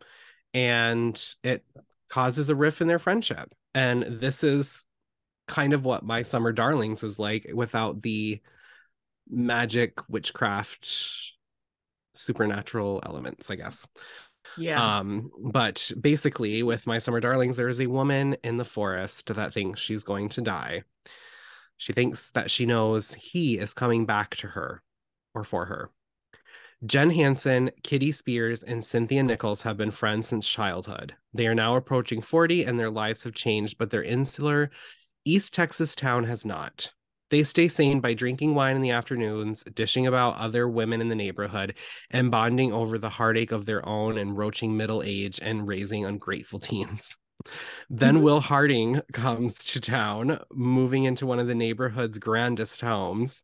and it causes a rift in their friendship. And this is kind of what My Summer Darlings is like without the magic, witchcraft, supernatural elements, I guess. Yeah. But basically, with My Summer Darlings, there is a woman in the forest that thinks she's going to die. She thinks that she knows he is coming back to her or for her. Jen Hansen, Kitty Spears, and Cynthia Nichols have been friends since childhood. They are now approaching 40 and their lives have changed, but their insular East Texas town has not. They stay sane by drinking wine in the afternoons, dishing about other women in the neighborhood, and bonding over the heartache of their own and roaching middle age and raising ungrateful teens. Then Will Harding comes to town, moving into one of the neighborhood's grandest homes.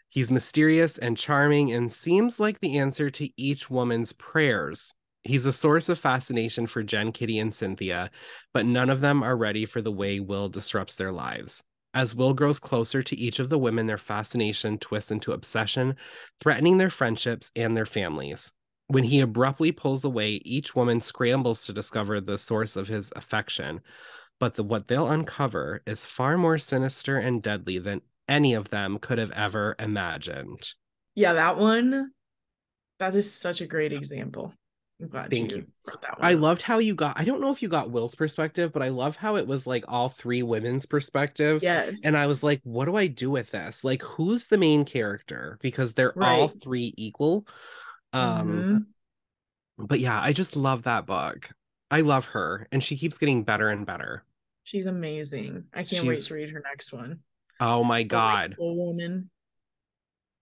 He's mysterious and charming and seems like the answer to each woman's prayers. He's a source of fascination for Jen, Kitty, and Cynthia, but none of them are ready for the way Will disrupts their lives. As Will grows closer to each of the women, their fascination twists into obsession, threatening their friendships and their families. When he abruptly pulls away, each woman scrambles to discover the source of his affection, but what they'll uncover is far more sinister and deadly than any of them could have ever imagined. Yeah, that one, that is such a great example. I'm glad Thank you. you brought that one I up. loved how you got, I don't know if you got Will's perspective, but I love how it was like all three women's perspective. And Yes. I was like, what do I do with this? Like, who's the main character? Because they're all Right. three equal. Um, Hmm. but yeah, I just love that book. I love her, and she keeps getting better and better. She's amazing. I can't wait She's, to read her next one. oh my The God, likable woman.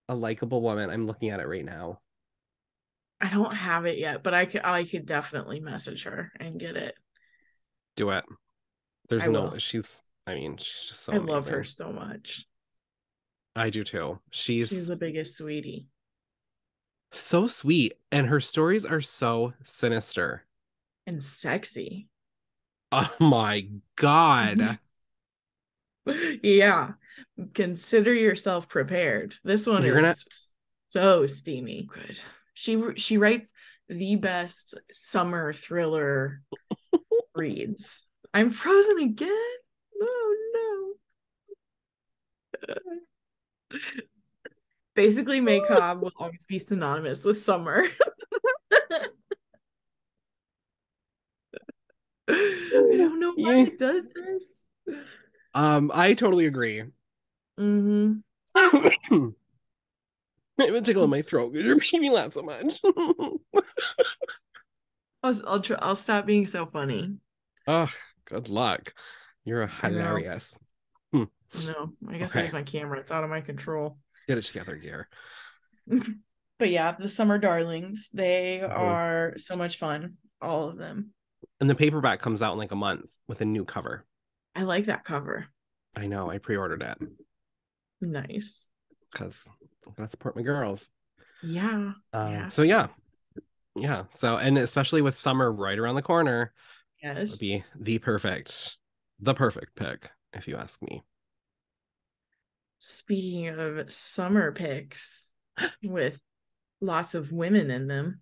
a likable woman. I'm looking at it right now. I don't have it yet, but I could definitely message her and get it. Do it. There's I no, will. I mean, she's just so I love her amazing. so much. I do too. She's She's the biggest sweetie so sweet, and her stories are so sinister. and sexy. Oh my God. Yeah. Consider yourself prepared. This one You're gonna, is so steamy. Good. She writes the best summer thriller reads. I'm frozen again. Oh no. Basically, May Cobb will always be synonymous with summer. I don't know why yeah. it does this. I totally agree. Mm-hmm. It would tickle in my throat because you're making me laugh so much. I'll stop being so funny. Oh, good luck. You're I know. hilarious. Hmm. No, I guess it Okay, is my camera. It's out of my control. get it together, Gare. But yeah, the Summer Darlings, they Mhm. are so much fun. All of them. And the paperback comes out in like a month with a new cover. I like that cover. I know, I pre-ordered it Nice. because I'm gonna support my girls. Yeah, you So have to. yeah, Yeah. So, and especially with summer right around the corner, would Yes. be the perfect pick, if you ask me. Speaking of summer picks with lots of women in them,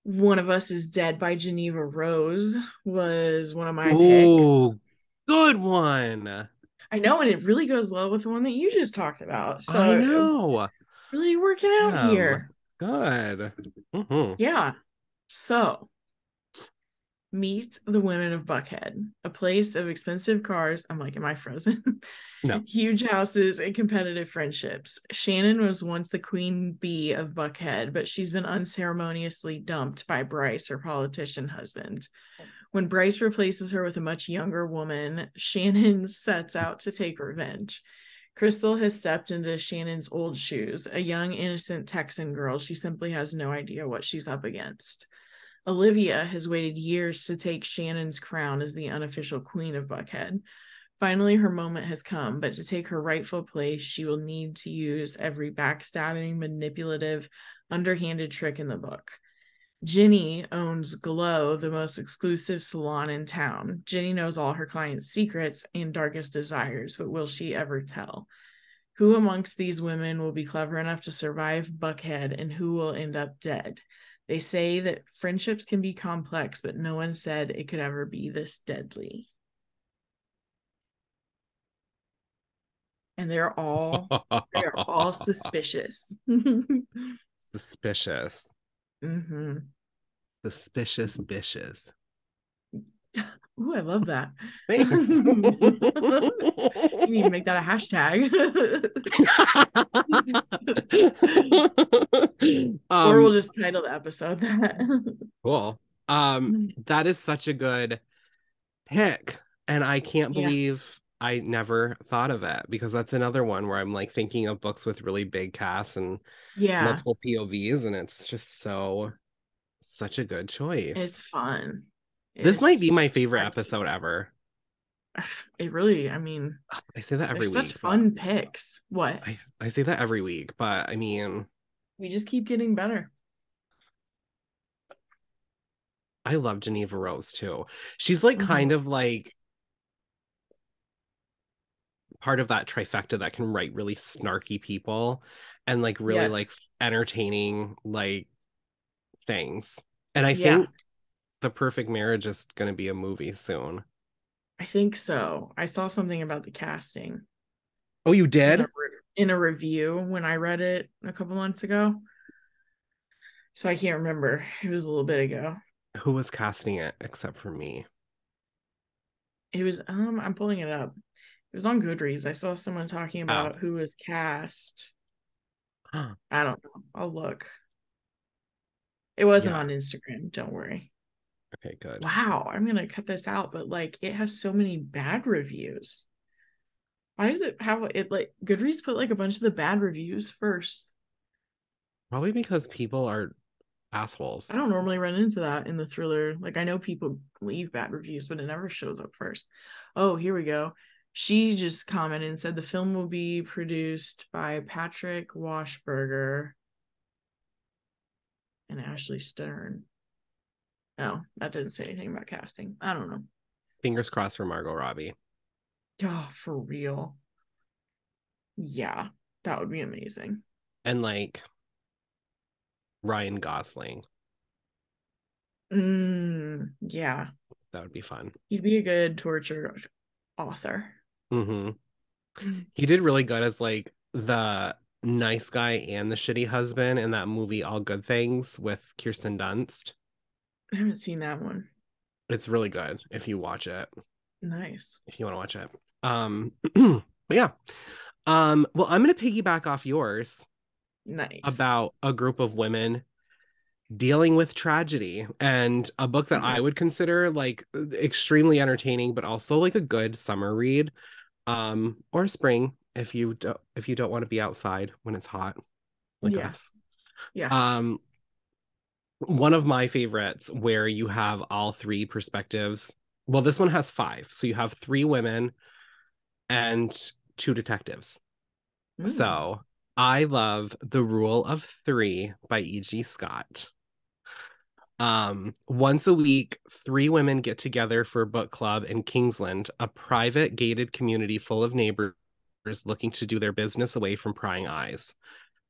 One of Us is Dead by Geneva Rose was one of my picks. Ooh, good one. I know, and it really goes well with the one that you just talked about. I So know. really working out here. Good. Hmm. Yeah. So meet the women of Buckhead, a place of expensive cars. I'm like, am I frozen? No. Huge houses and competitive friendships. Shannon was once the queen bee of Buckhead, but she's been unceremoniously dumped by Bryce, her politician husband. When Bryce replaces her with a much younger woman, Shannon sets out to take revenge. Crystal has stepped into Shannon's old shoes, a young, innocent Texan girl. She simply has no idea what she's up against. Olivia has waited years to take Shannon's crown as the unofficial queen of Buckhead. Finally, her moment has come, but to take her rightful place, she will need to use every backstabbing, manipulative, underhanded trick in the book. Ginny owns Glow, the most exclusive salon in town. Ginny knows all her clients' secrets and darkest desires, but will she ever tell? Who amongst these women will be clever enough to survive Buckhead, and who will end up dead? They say that friendships can be complex, but no one said it could ever be this deadly. And they're all suspicious. Suspicious. Mm-hmm. Suspicious bitches. Ooh, I love that. Thanks. You need to make that a hashtag. Or we'll um, just title the episode that. cool. That is such a good pick. And I can't Yeah. believe I never thought of it because that's another one where I'm like thinking of books with really big casts and Yeah. multiple POVs, and it's just such a good It's choice. fun. This might be It's my favorite spectacular. episode ever. It really, I mean, I say that they're every such week, but fun picks. What? I say that every week, but I mean, We just keep getting better. I love Geneva Rose too. She's like kind Mhm. of like part of that trifecta that can write really snarky people and like really like Yes. entertaining like things. And I Yeah, think The Perfect Marriage is going to be a movie soon. I think so. I saw something about the casting Oh, you in a did? in a review when I read it a couple months ago. So I can't remember. It was a little bit ago. Who was casting it except for me? It was I'm pulling it up. It was on Goodreads. I saw someone talking Oh. about who was cast. I don't know. I'll look. It wasn't Yeah. on Instagram. Don't worry. Okay, good. Wow, I'm gonna cut this out, but like it has so many bad reviews. Why does it have it like Goodreads put like a bunch of the bad reviews first? Probably because people are assholes. I don't normally run into that in the thriller. Like I know people leave bad reviews, but it never shows up first. Oh, here we go. She just commented and said the film will be produced by Patrick Washburger and Ashley Stern. No, that didn't say anything about casting. I don't know. Fingers crossed for Margot Robbie. Oh, for real. Yeah, that would be amazing. And like Ryan Gosling. Yeah, That would be fun. he'd be a good torture author. Hmm. He did really good as like the nice guy and the shitty husband in that movie All Good Things with Kirsten Dunst. I haven't seen that one. It's really good if you watch it, Nice. if you want to watch it. But yeah. Well, I'm gonna piggyback off yours Nice. about a group of women dealing with tragedy and a book that I would consider like extremely entertaining, but also like a good summer read. Or spring if you don't want to be outside when it's hot like Yeah. us. Yeah. Um, one of my favorites where you have all three perspectives. Well, this one has five. So you have three women and two detectives. Mm. So I love The Rule of Three by E.G. Scott. Once a week, three women get together for a book club in Kingsland, a private gated community full of neighbors looking to do their business away from prying eyes.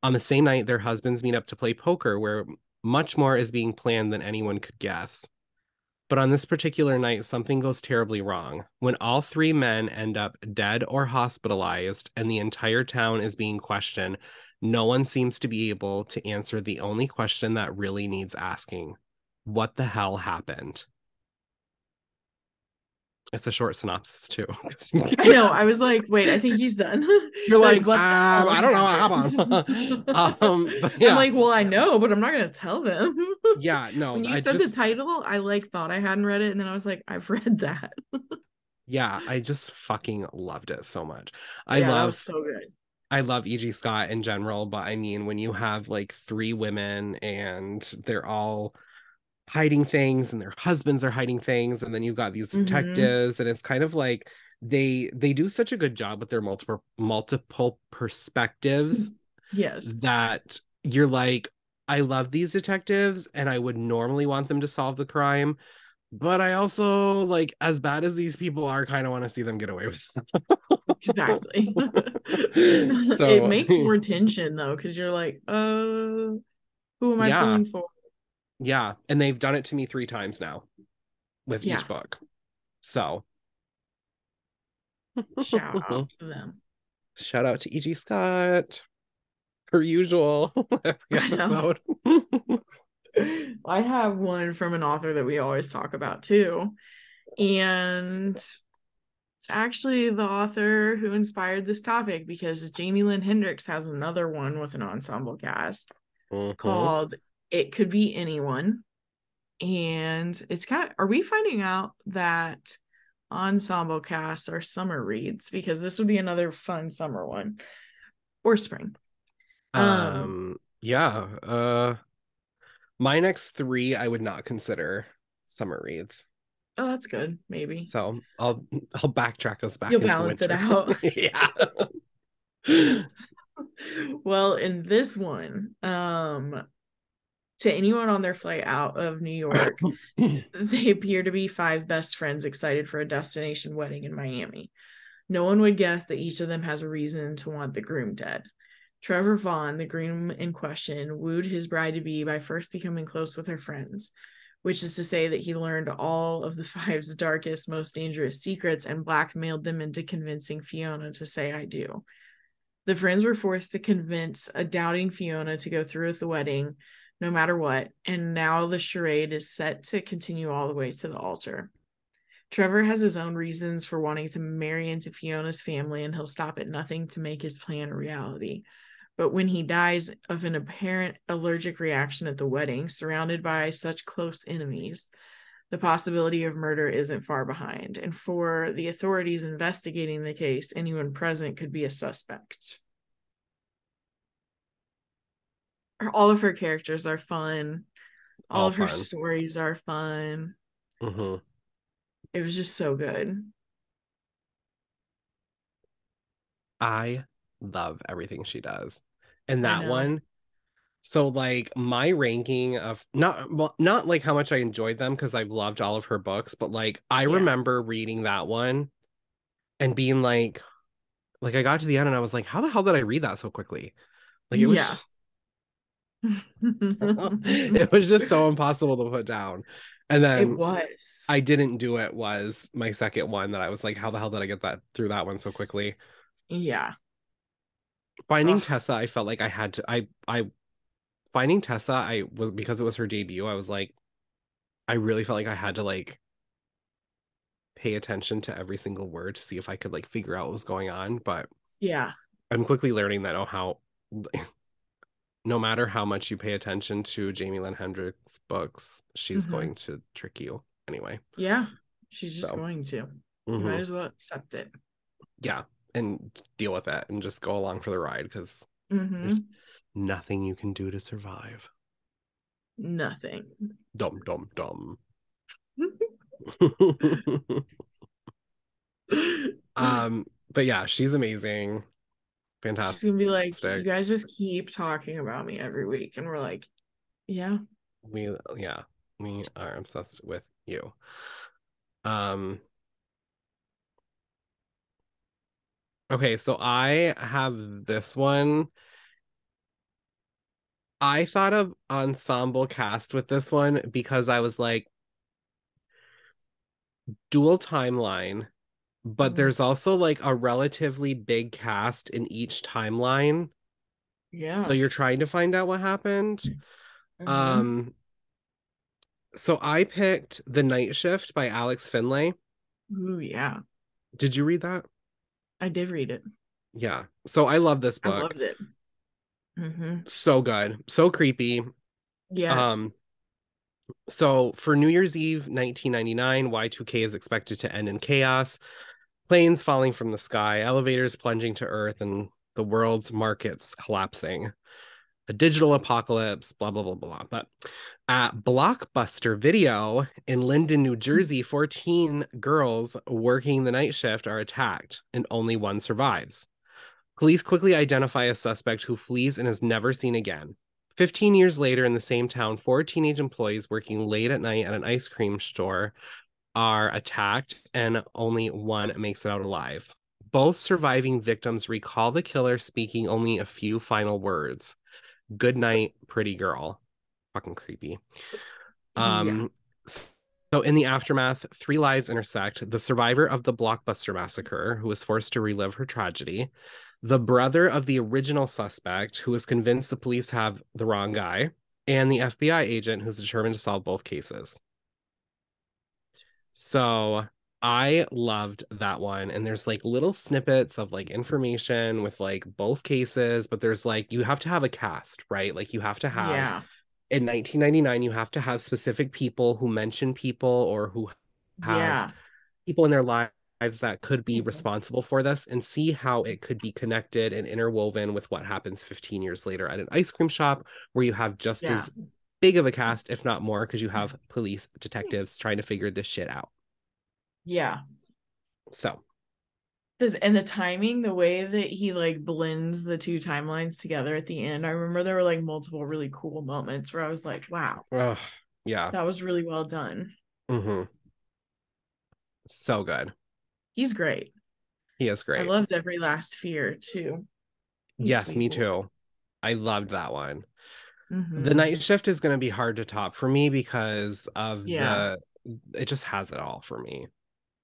On the same night, their husbands meet up to play poker, where much more is being planned than anyone could guess. But on this particular night, something goes terribly wrong. When all three men end up dead or hospitalized and the entire town is being questioned, no one seems to be able to answer the only question that really needs asking. What the hell happened? It's a short synopsis too. I know. I was like, wait, I think he's done. You're like, what the hell I don't know what happened? happened. But I'm yeah, like, well, I know, but I'm not gonna tell them. yeah, no, When you I said the just, title, I like thought I hadn't read it, and then I was like, I've read that. yeah, I just fucking loved it so much. I Yeah, that love was so good. I love E.G. Scott in general, but I mean, when you have like three women and they're all hiding things and their husbands are hiding things, and then you've got these Mm-hmm. detectives, and it's kind of like they do such a good job with their multiple perspectives Yes. that you're like, I love these detectives and I would normally want them to solve the crime, but I also like, as bad as these people are, kind of want to see them get away with Exactly. it. It So makes more tension though, because you're like, who am I yeah, pulling for? yeah, and they've done it to me three times now with Yeah. each book. So Shout out to them. shout out to E.G. Scott, per usual, every I know. episode. I have one from an author that we always talk about too. And it's actually the author who inspired this topic because Jamie Lynn Hendricks has another one with an ensemble cast Mhm. called It Could Be Anyone. And it's kind of, are we finding out that ensemble casts are summer reads? Because this would be another fun summer one or spring. Yeah. My next three I would not consider summer reads. Oh, that's good. Maybe So I'll backtrack us back you'll into balance it winter. out. Yeah. Well, in this one, to anyone on their flight out of New York, they appear to be five best friends excited for a destination wedding in Miami. No one would guess that each of them has a reason to want the groom dead. Trevor Vaughn, the groom in question, wooed his bride to be by first becoming close with her friends, which is to say that he learned all of the five's darkest, most dangerous secrets and blackmailed them into convincing Fiona to say I do. The friends were forced to convince a doubting Fiona to go through with the wedding, no matter what, and now the charade is set to continue all the way to the altar. Trevor has his own reasons for wanting to marry into Fiona's family, and he'll stop at nothing to make his plan a reality. But when he dies of an apparent allergic reaction at the wedding, surrounded by such close enemies, the possibility of murder isn't far behind. And for the authorities investigating the case, anyone present could be a suspect. All of her characters are fun. All All of her fun. stories are fun. Hmm. It was just so good. I love everything she does. And I that know. one, so like my ranking of not well, not like how much I enjoyed them because I've loved all of her books, but like I Yeah. remember reading that one and being like I got to the end and I was like, how the hell did I read that so quickly? Like it was Yeah. just it was just so impossible to put down. And It then was. I didn't do it was my second one that I was like, how the hell did I get that through that one so quickly? Yeah. Finding Oh, Tessa, I felt like I had to I finding Tessa, I was because it was her debut, I was like, I really felt like I had to like pay attention to every single word to see if I could like figure out what was going on. But yeah. I'm quickly learning that oh how no matter how much you pay attention to Jamie Lynn Hendricks books, she's Hmm. going to trick you anyway. Yeah. She's just So going to. You might mhm. as well accept it. Yeah, and deal with it and just go along for the ride because there's Hmm. nothing you can do to survive. Nothing. Dum dum dum. But yeah, she's amazing, She's gonna be like, you fantastic. guys just keep talking about me every week. And we're like, yeah. We yeah. We are obsessed with you. Um, okay, so I have this one. I thought of ensemble cast with this one because I was like, dual timeline, but Mm. there's also like a relatively big cast in each timeline. So Yeah. you're trying to find out what happened. Mm-hmm. Um, so I picked The Night Shift by Alex Finlay. Ooh, yeah. Did you read that? I did read it. Yeah. So I love this I book. loved it. Mm-hmm. So good. So creepy. Yes. Um, so for New Year's Eve 1999, Y2K is expected to end in chaos. Planes falling from the sky, elevators plunging to earth, and the world's markets collapsing. A digital apocalypse, blah, blah, blah, blah. But at Blockbuster Video in Linden, New Jersey, 14 girls working the night shift are attacked, and only one survives. Police quickly identify a suspect who flees and is never seen again. 15 years later, in the same town, four teenage employees working late at night at an ice cream store are attacked, and only one makes it out alive. Both surviving victims recall the killer speaking only a few final words. Good night, pretty girl. Fucking creepy. Yeah. Um, so in the aftermath, three lives intersect. The survivor of the Blockbuster massacre, who was forced to relive her tragedy, the brother of the original suspect, who is convinced the police have the wrong guy, and the FBI agent who's determined to solve both cases. So I loved that one. And there's like little snippets of like information with like both cases, but there's like, you have to have a cast, right? Like you have to have, Yeah. in 1999, you have to have specific people who mention people or who have Yeah. people in their lives that could be responsible for this and see how it could be connected and interwoven with what happens 15 years later at an ice cream shop where you have just Yeah. as big of a cast, if not more, because you have police detectives trying to figure this shit out. Yeah. So, And the timing, the way that he like blends the two timelines together at the end, I remember there were like multiple really cool moments where I was like, wow, yeah. that was really well done. Hmm. So good. He's great. He is I great. loved Every Last Fear too. He's Yes, sweet me boy. too. I loved that one. The Mm-hmm. night shift is going to be hard to top for me because of Yeah. it just has it all for me.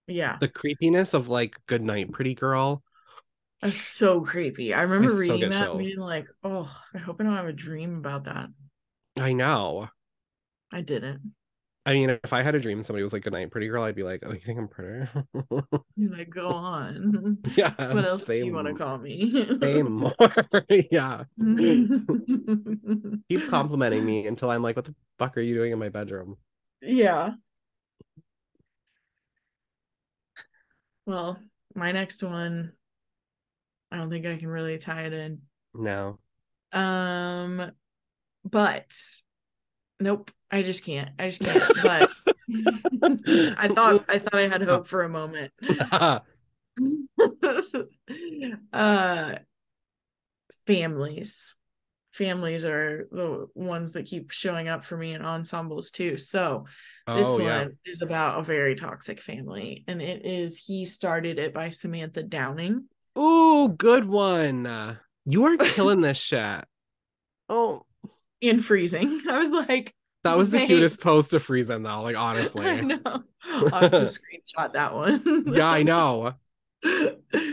Yeah. The creepiness of like Good Night, Pretty Girl. That's so creepy. I I remember still reading get that and chills. being like, oh, I hope I don't have a dream about that. I know. I didn't. I mean, if I had a dream somebody was like Good Night, Pretty Girl, I'd be like, oh, you think I'm pretty? You're like, go on. Yeah, What else do you want to same, call me? same more. Yeah. Keep complimenting me until I'm like, what the fuck are you doing in my bedroom? Yeah. Well, my next one, I don't think I can really tie it in. No. Um, but nope, I just can't. I just can't. But I thought I had hope for a moment. uh families. Families are the ones that keep showing up for me in ensembles too. So this Oh yeah. one is about a very toxic family, and it is He Started It by Samantha Downing. Ooh, good one. You are killing this shit. Oh, And freezing. I was like, that was the thanks. cutest post to freeze in though, like I honestly. know. I'll have to screenshot that Yeah, I one. know.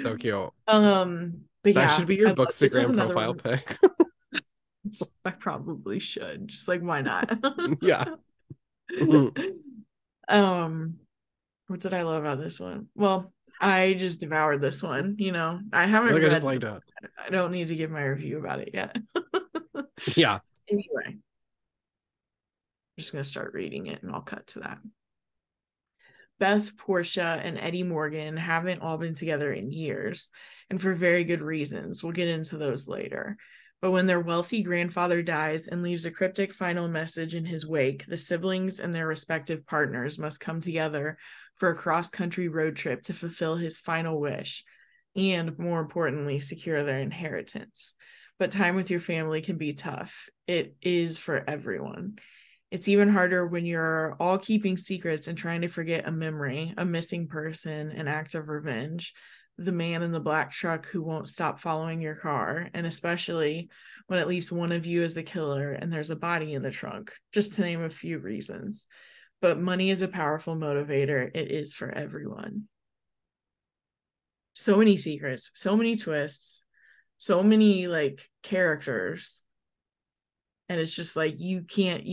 So cute. But That should yeah, be your I love this was Bookstagram another profile one. pic. I probably should. Just like why not? Yeah. I um what did I love about this one? Well, I just devoured this one, I haven't like I just read the liked book. it. I don't need to give my review about it yet. Yeah. Anyway, I'm just gonna start reading it and I'll cut to that. Beth, Portia, and Eddie Morgan haven't all been together in years, and for very good reasons. We'll get into those later. But when their wealthy grandfather dies and leaves a cryptic final message in his wake, the siblings and their respective partners must come together for a cross-country road trip to fulfill his final wish and, more importantly, secure their inheritance. But time with your family can be tough. It is for everyone. It's even harder when you're all keeping secrets and trying to forget a memory, a missing person, an act of revenge, the man in the black truck who won't stop following your car, and especially when at least one of you is the killer and there's a body in the trunk, just to name a few reasons. But money is a powerful motivator. It is for everyone. So many secrets, so many twists, so many like characters, and it's just like you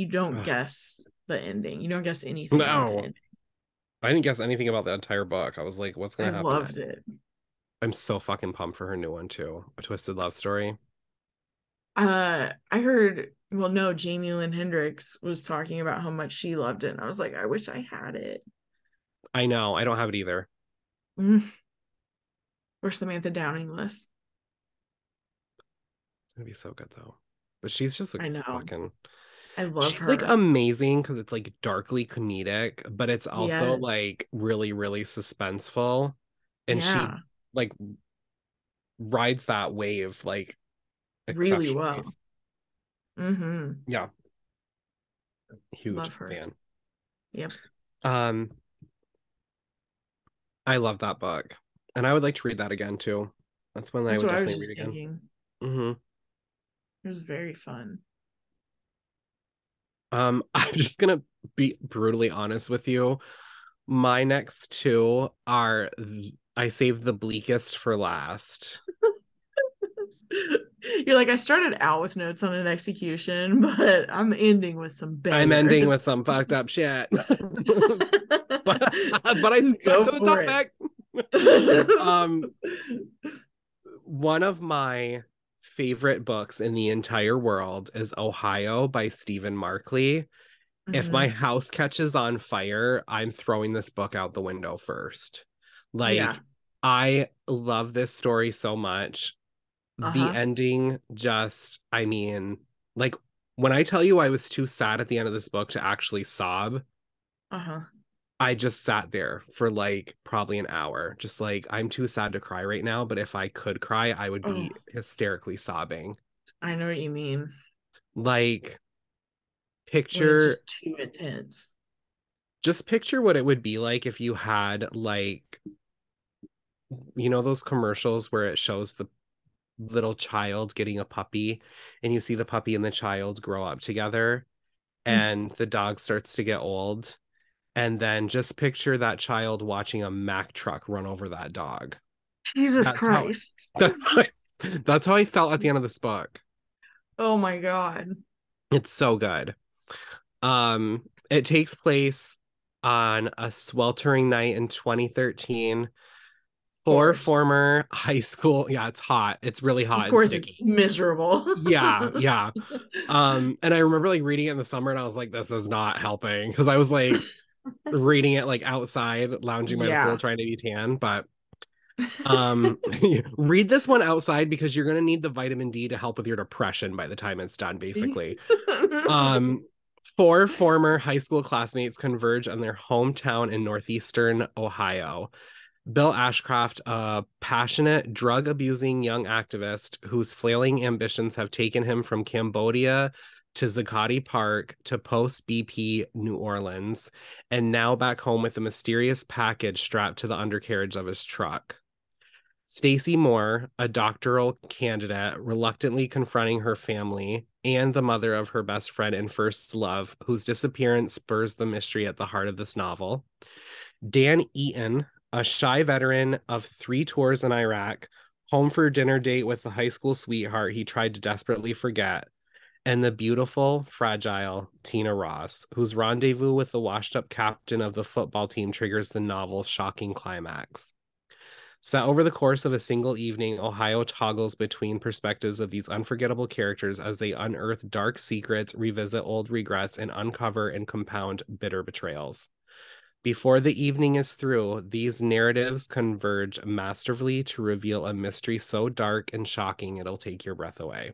don't Ugh. guess the ending. You don't guess anything about the No, ending. I didn't guess anything about the entire book. I was like, what's I gonna happen loved next? it. I'm so fucking pumped for her new one too. A Twisted Love Story. I heard, well, no, Jamie Lynn Hendricks was talking about how much she loved it, and I was like, I wish I had it. I know, I don't have it either. Mm. Or Samantha Downing list. It's gonna be so good though. But she's just like I know. fucking I love she's like her. amazing because it's like darkly comedic, but it's also Yes. like really, really suspenseful. And she Yeah. like rides that wave like Really exceptionally. well. Mm-hmm. Yeah, huge Love her. fan. Yep. Um, I love that book. And I would like to read that again too. That's one that I That's would what I was definitely read just again. thinking. Hmm. It was very fun. I'm just gonna be brutally honest with you. My next two are I saved the bleakest for last. You're like, I started out with notes on an execution, but I'm ending with some I'm ending bangers. with some fucked up shit. but I stuck to Go the for it. topic. um one of my favorite books in the entire world is Ohio by Stephen Markley. If my Hmm. house catches on fire, I'm throwing this book out the window first. Yeah. Like, I love this story so much. The Uh-huh. ending just, I mean, like, when I tell you I was too sad at the end of this book to actually sob, Uh-huh. I just sat there for like probably an hour, just like, I'm too sad to cry right now, but if I could cry, I would Oh, be hysterically sobbing. I know what you mean. Like, When it's picture, just too intense. just picture what it would be like if you had like, you know, those commercials where it shows the little child getting a puppy and you see the puppy and the child grow up together Mm. and the dog starts to get old. And then just picture that child watching a Mack truck run over that dog. Jesus That's how Christ. that's how that's how I felt at the end of this book. Oh my God. It's so good. It takes place on a sweltering night in 2013. Of Four course. former high school, yeah, it's hot. It's really Of hot and course it's sticky. miserable. Yeah, yeah. And I remember like reading it in the summer and I was like, this is not helping because I was like reading it like outside, lounging by the pool, Yeah. trying to be tan. But um read this one outside because you're gonna need the vitamin D to help with your depression by the time it's done, basically. Um, four former high school classmates converge on their hometown in northeastern Ohio. Bill Ashcraft, a passionate, drug abusing young activist whose flailing ambitions have taken him from Cambodia to Zuccotti Park to post BP New Orleans, and now back home with a mysterious package strapped to the undercarriage of his truck. Stacy Moore, a doctoral candidate, reluctantly confronting her family and the mother of her best friend and first love, whose disappearance spurs the mystery at the heart of this novel. Dan Eaton, a shy veteran of 3 tours in Iraq, home for dinner date with the high school sweetheart he tried to desperately forget, and the beautiful, fragile Tina Ross, whose rendezvous with the washed up captain of the football team triggers the novel's shocking climax. Set over the course of a single evening, Ohio toggles between perspectives of these unforgettable characters as they unearth dark secrets, revisit old regrets, and uncover and compound bitter betrayals. Before the evening is through, these narratives converge masterfully to reveal a mystery so dark and shocking it'll take your breath away.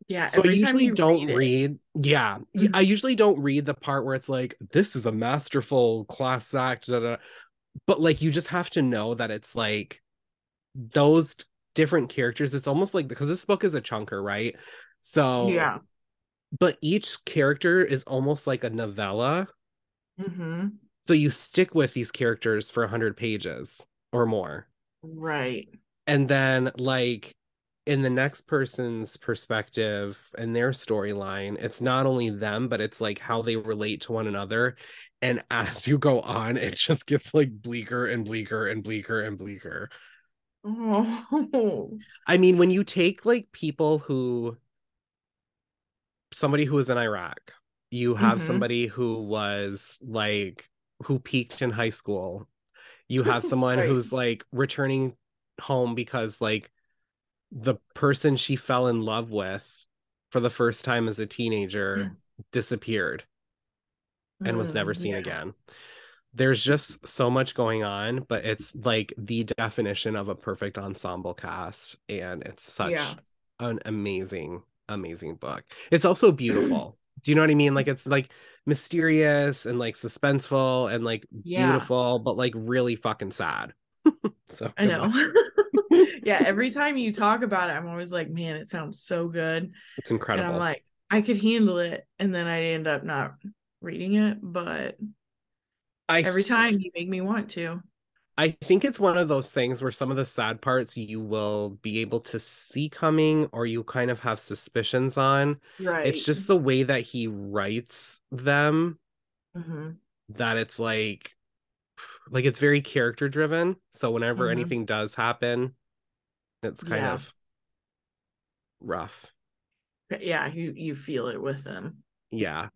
Yeah, So I every time usually you don't read it. read, yeah, I Mhm. usually don't read the part where it's like, this is a masterful class act, da, da. But like you just have to know that it's like those different characters. It's almost like because this book is a chunker, right? So Yeah. but each character is almost like a novella. Mm-hmm. So you stick with these characters for 100 pages or more. Right. And then, like, in the next person's perspective and their storyline, it's not only them, but it's like how they relate to one another. And as you go on, it just gets like bleaker and bleaker and bleaker and bleaker. Oh. I mean, when you take like people who, somebody who was in Iraq, you have Mm-hmm. somebody who was like, who peaked in high school. You have someone Right. who's like returning home because like the person she fell in love with for the first time as a teenager disappeared and was never seen Yeah. again. There's just so much going on, but it's like the definition of a perfect ensemble cast. And it's Yeah. such an amazing, amazing book. It's also beautiful. Do you know what I mean? Like it's like mysterious and like suspenseful and like Yeah. beautiful, but like really fucking sad. So I good know. luck. Yeah, every time you talk about it, I'm always like, man, it sounds so good. It's And I'm incredible. like, I could handle it. And then I end up not reading it. But I every time you make me want to. I think it's one of those things where some of the sad parts you will be able to see coming or you kind of have suspicions on. It's Right. just the way that he writes them Mm-hmm. that it's like it's very character driven. So whenever Mm-hmm. anything does happen, it's kind Yeah. of rough. Yeah, you feel it with them. Yeah,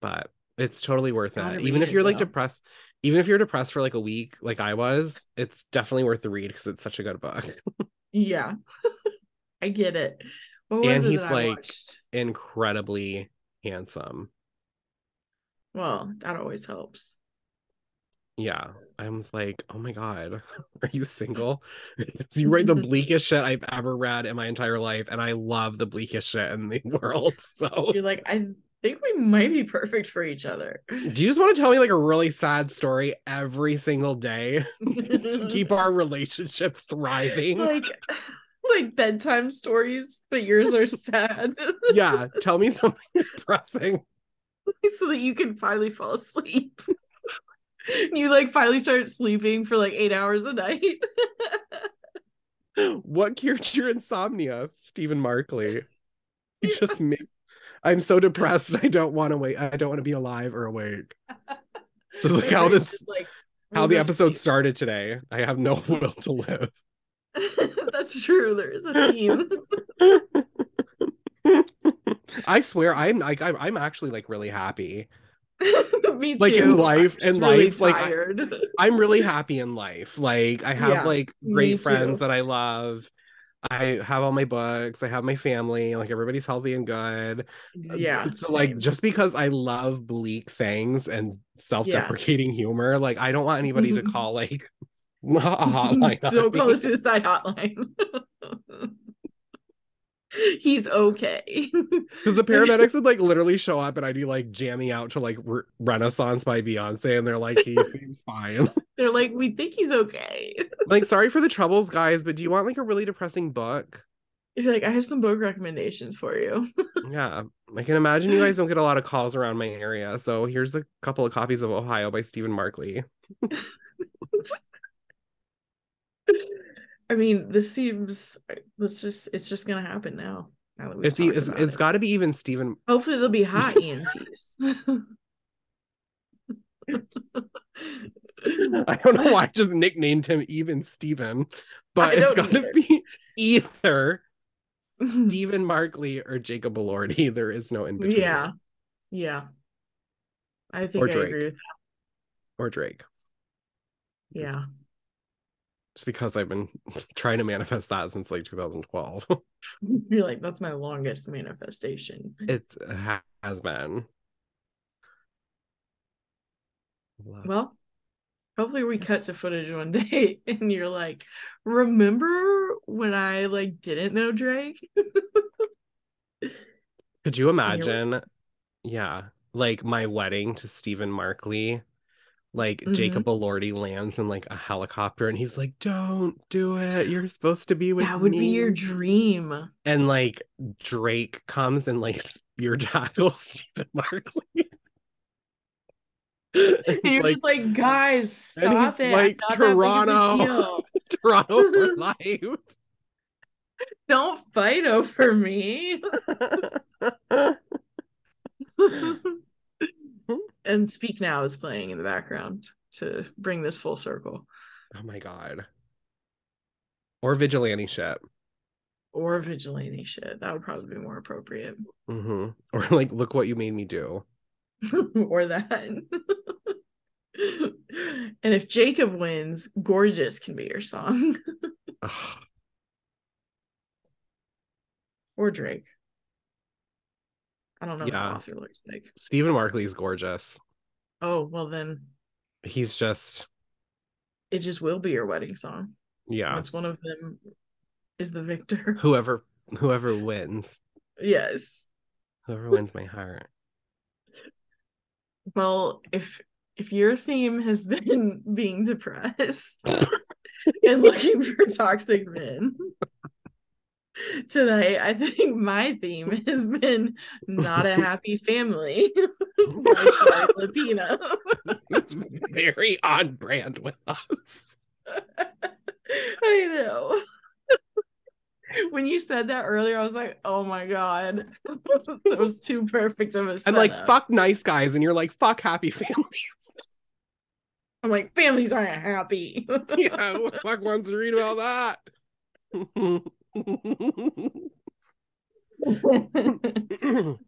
but it's totally worth it. Gotta Even read if it you're like though. depressed, even if you're depressed for like a week, like I was, it's definitely worth the read because it's such a good book. Yeah, I get it. What was And it that he's I like watched? incredibly handsome. Well, that always helps. Yeah. I was like, oh my God, are you single? Because you write the bleakest shit I've ever read in my entire life, and I love the bleakest shit in the world. So, You're like, I think we might be perfect for each other. do you just want to tell me like a really sad story every single day to keep our relationship thriving? like like bedtime stories, but yours are sad. Yeah, tell me something depressing. So that you can finally fall asleep. You like finally start sleeping for like 8 hours a night. What cured your insomnia, Stephen Markley? He just made I'm so depressed. I don't want to wait. I don't want to be alive or awake. Just like My brain's just like, how we'll the go to episode sleep. started today. I have no will to live. That's true. There is a theme. I swear I'm actually like really happy. Me Like in too. I'm life, just really tired. I'm really happy in life. Like I have Yeah, like me great friends too. that I love. I have all my books. I have my family. Like everybody's healthy and good. Yeah, So like same. just because I love bleak things and Yeah. self-deprecating humor, like I don't want anybody to call like a hotline on Don't call the me. suicide hotline. He's okay. Because the paramedics would like literally show up and I'd be like jamming out to like Renaissance by Beyonce and they're like, he seems fine. They're like, we think he's okay. Like, sorry for the troubles, guys, but do you want like a really depressing book? You're like, I have some book recommendations for you. Yeah, I can imagine you guys don't get a lot of calls around my area. So here's a couple of copies of Ohio by Stephen Markley. I mean, this seems it's just gonna happen now. Now that we've talked about It's it. got to be even Stephen. Hopefully they'll be hot EMTs. I don't know why I just nicknamed him even Steven, I but it's don't got to either. be either Stephen Markley or Jacob Elordi. There is no in between. Yeah. Yeah. I Or think I agree Drake. with that. Or Drake. Just, Yeah. just because I've been trying to manifest that since like 2012. You're like, that's my longest manifestation. It has been. Well, hopefully we cut to footage one day and you're like, remember when I like didn't know Drake? Could you And you're like, imagine? Yeah, like my wedding to Stephen Markley Like Hmm. Jacob Elordi lands in like a helicopter and he's like, "Don't do it. You're supposed to be with That would be your me." dream. And like Drake comes and like spear tackles Stephen Markley. And And he's you're like, just like, guys, stop it. I'm not that big of a Toronto, deal. Toronto for life. Don't fight over me. And Speak Now is playing in the background to bring this full circle. Oh my God. Or vigilante ship. Or vigilante shit. That would probably be more appropriate. Or like, look what you made me do. Or that. And if Jacob wins, Gorgeous can be your song. Ugh. Or Drake. I don't know what the Yeah. author looks like. Stephen Markley is gorgeous. Oh, well then He's just, it just will be your wedding song. yeah. Once one of them is the victor. Whoever wins. Yes. Whoever wins my heart. Well, if your theme has been being depressed and looking for toxic men, tonight I think my theme has been Not a Happy Family by Shari Lapina. This is very on brand with us. I know. When you said that earlier, I was like, oh my God. That was too perfect of a I'm setup. like, fuck nice guys, and you're like, fuck happy families. I'm like, families aren't happy. Yeah, who the fuck wants to read about that?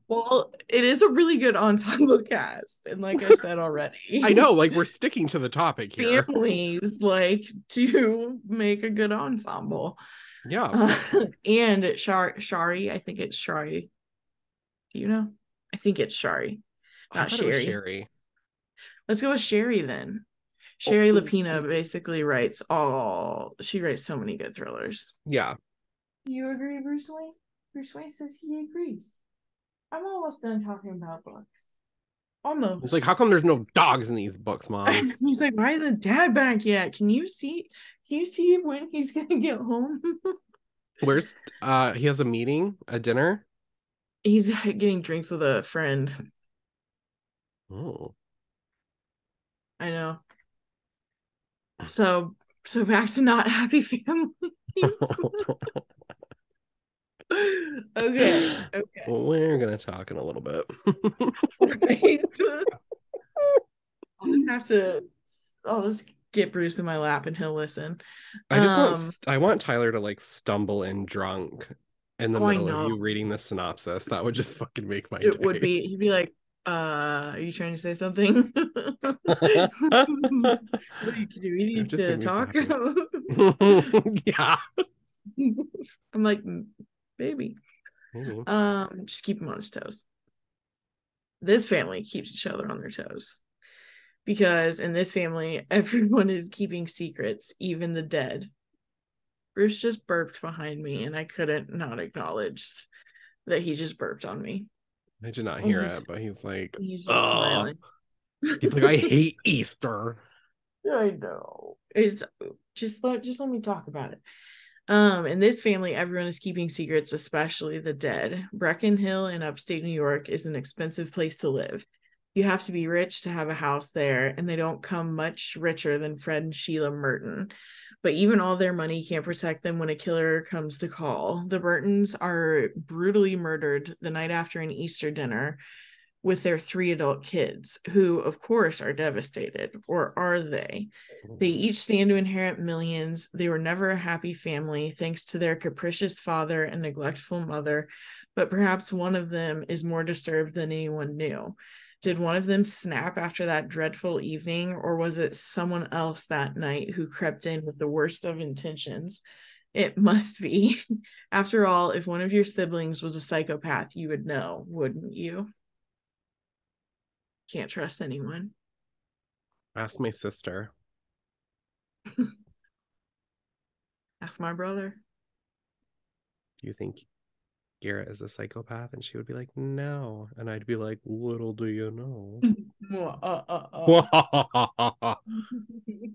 Well, it is a really good ensemble cast. And like I said already, I know, like we're sticking to the topic here. families like to make a good ensemble. Yeah. And Shari, I think it's Shari. Do you know? I think it's Shari, I not thought it was Sherry. Sherry. Let's go with Sherry then. Oh, Shari Lapina basically she writes so many good thrillers. yeah. Do you agree, Bruce Wayne? Bruce Wayne says he agrees. I'm almost done talking about books. It's like, Almost. how come there's no dogs in these books, Mom? He's like, why isn't Dad back yet? Can you see? Can you see when he's gonna get home? Where's he has a meeting, a dinner? He's getting drinks with a friend. Oh. I know. So back to Not Happy Families. Okay. We're gonna talk in a little bit. Right. I'll just get Bruce in my lap and he'll listen. I want Tyler to like stumble in drunk in the Oh, I middle of know. you reading the synopsis. That would just fucking make my It would day. be, he'd be like, are you trying to say something? Like, do we It need just to made me so talk? happy. Yeah. I'm like, baby. Maybe. Just keep him on his toes. This family keeps each other on their toes. Because in this family, everyone is keeping secrets, even the dead. Bruce just burped behind me, and I couldn't not acknowledge that he just burped on me. I did not And hear it, but he's like, he's just oh, smiling. he's like, I hate Easter. I know. It's just let me talk about it. In this family, everyone is keeping secrets, especially the dead. Brecken Hill in upstate New York is an expensive place to live. You have to be rich to have a house there, and they don't come much richer than Fred and Sheila Merton. But even all their money can't protect them when a killer comes to call. The Burtons are brutally murdered the night after an Easter dinner with their 3 adult kids, who, of course, are devastated. Or are they? They each stand to inherit millions. They were never a happy family, thanks to their capricious father and neglectful mother, but perhaps one of them is more disturbed than anyone knew. Did one of them snap after that dreadful evening, or was it someone else that night who crept in with the worst of intentions? It must be. After all, if one of your siblings was a psychopath, you would know, wouldn't you? Can't trust anyone. Ask my sister. Ask my brother. Do you think Garrett is a psychopath, and she would be like, no. And I'd be like, little do you know.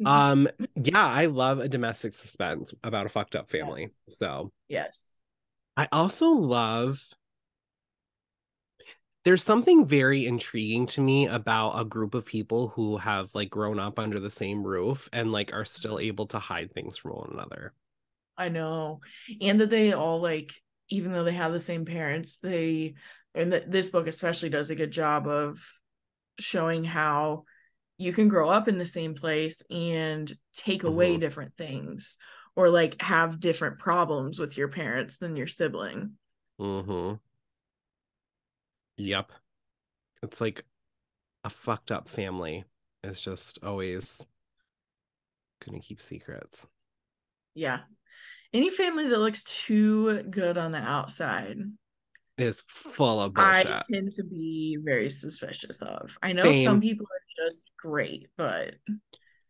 um, yeah, I love a domestic suspense about a fucked up family. Yes. So Yes. I also love there's something very intriguing to me about a group of people who have like grown up under the same roof and like are still able to hide things from one another. I know. And that they all like, even though they have the same parents, this book especially does a good job of showing how you can grow up in the same place and take away Mm-hmm. different things or like have different problems with your parents than your sibling. Mm-hmm. Yep. It's like a fucked up family is just always gonna keep secrets. Yeah. Any family that looks too good on the outside, Is full of I bullshit. tend to be very suspicious of. I know some Same. people are just great, but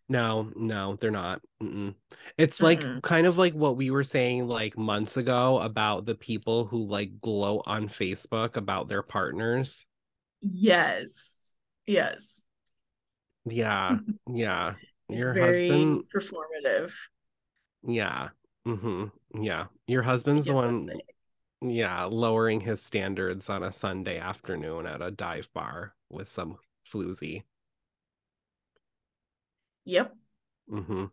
No, no, they're not. Mm-mm. It's like mm-mm. kind of like what we were saying like months ago about the people who like gloat on Facebook about their partners. Yes. Yes. Yeah, yeah. It's Your husband, very performative. yeah. Yeah. Your It husband's the gives us one, the yeah, lowering his standards on a Sunday afternoon at a dive bar with some floozy. yep. hmm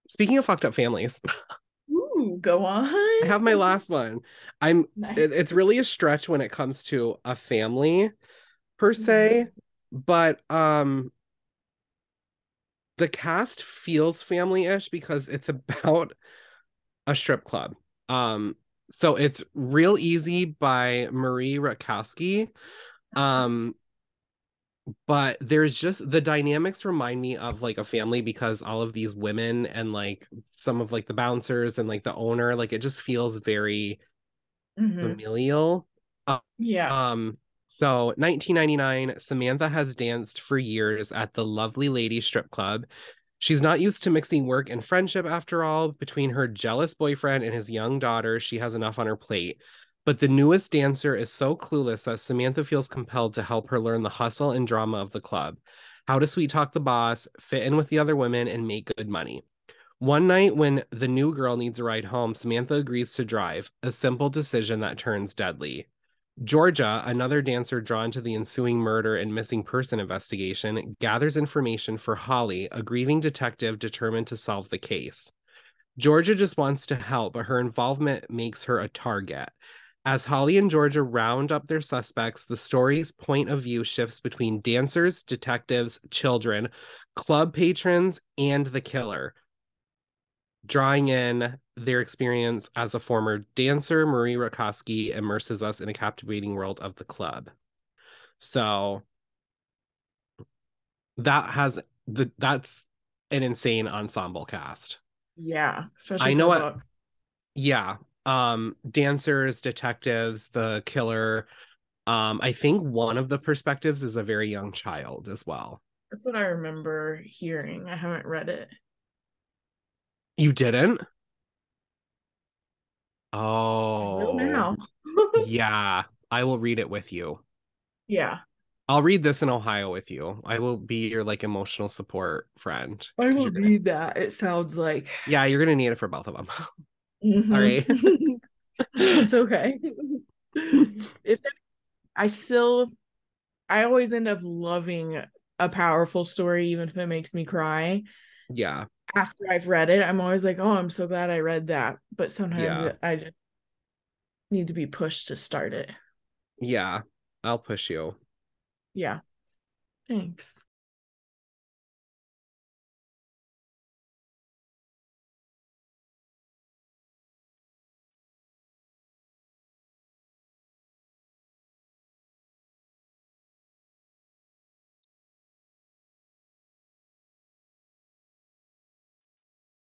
Speaking of fucked up families, Ooh, go on. I have my last one. I'm Nice. it's really a stretch when it comes to a family per Mhm. se, but the cast feels family-ish because it's about a strip club. Um so it's Real Easy by Marie Rutkowski. Um but there's just the dynamics remind me of like a family because all of these women and like some of like the bouncers and like the owner, like it just feels very Mhm. familial. Uh, Yeah. Um, so 1999, Samantha has danced for years at the Lovely Lady Strip Club. She's not used to mixing work and friendship after all. Between her jealous boyfriend and his young daughter, she has enough on her plate. But the newest dancer is so clueless that Samantha feels compelled to help her learn the hustle and drama of the club. How to sweet talk the boss, fit in with the other women, and make good money. One night, when the new girl needs a ride home, Samantha agrees to drive, a simple decision that turns deadly. Georgia, another dancer drawn to the ensuing murder and missing person investigation, gathers information for Holly, a grieving detective determined to solve the case. Georgia just wants to help, but her involvement makes her a target. As Holly and Georgia round up their suspects, the story's point of view shifts between dancers, detectives, children, club patrons, and the killer. Drawing in their experience as a former dancer, Marie Rakoski immerses us in a captivating world of the club. So that's an insane ensemble cast. Yeah. Especially I for a know it, book. yeah. Dancers, detectives, the killer. I think one of the perspectives is a very young child as well. That's what I remember hearing. I haven't read it. You didn't? I will Oh, now. yeah. I will read it with you. Yeah. I'll read this in Ohio with you. I will be your like emotional support friend I because will you're gonna, need that. It sounds like. yeah, you're gonna need it for both of them. All Mhm. right. It's okay. If I still, I always end up loving a powerful story, even if it makes me cry. Yeah. After I've read it, I'm always like, oh, I'm so glad I read that. But sometimes Yeah. I just need to be pushed to start it. Yeah. I'll push you. Yeah. Thanks.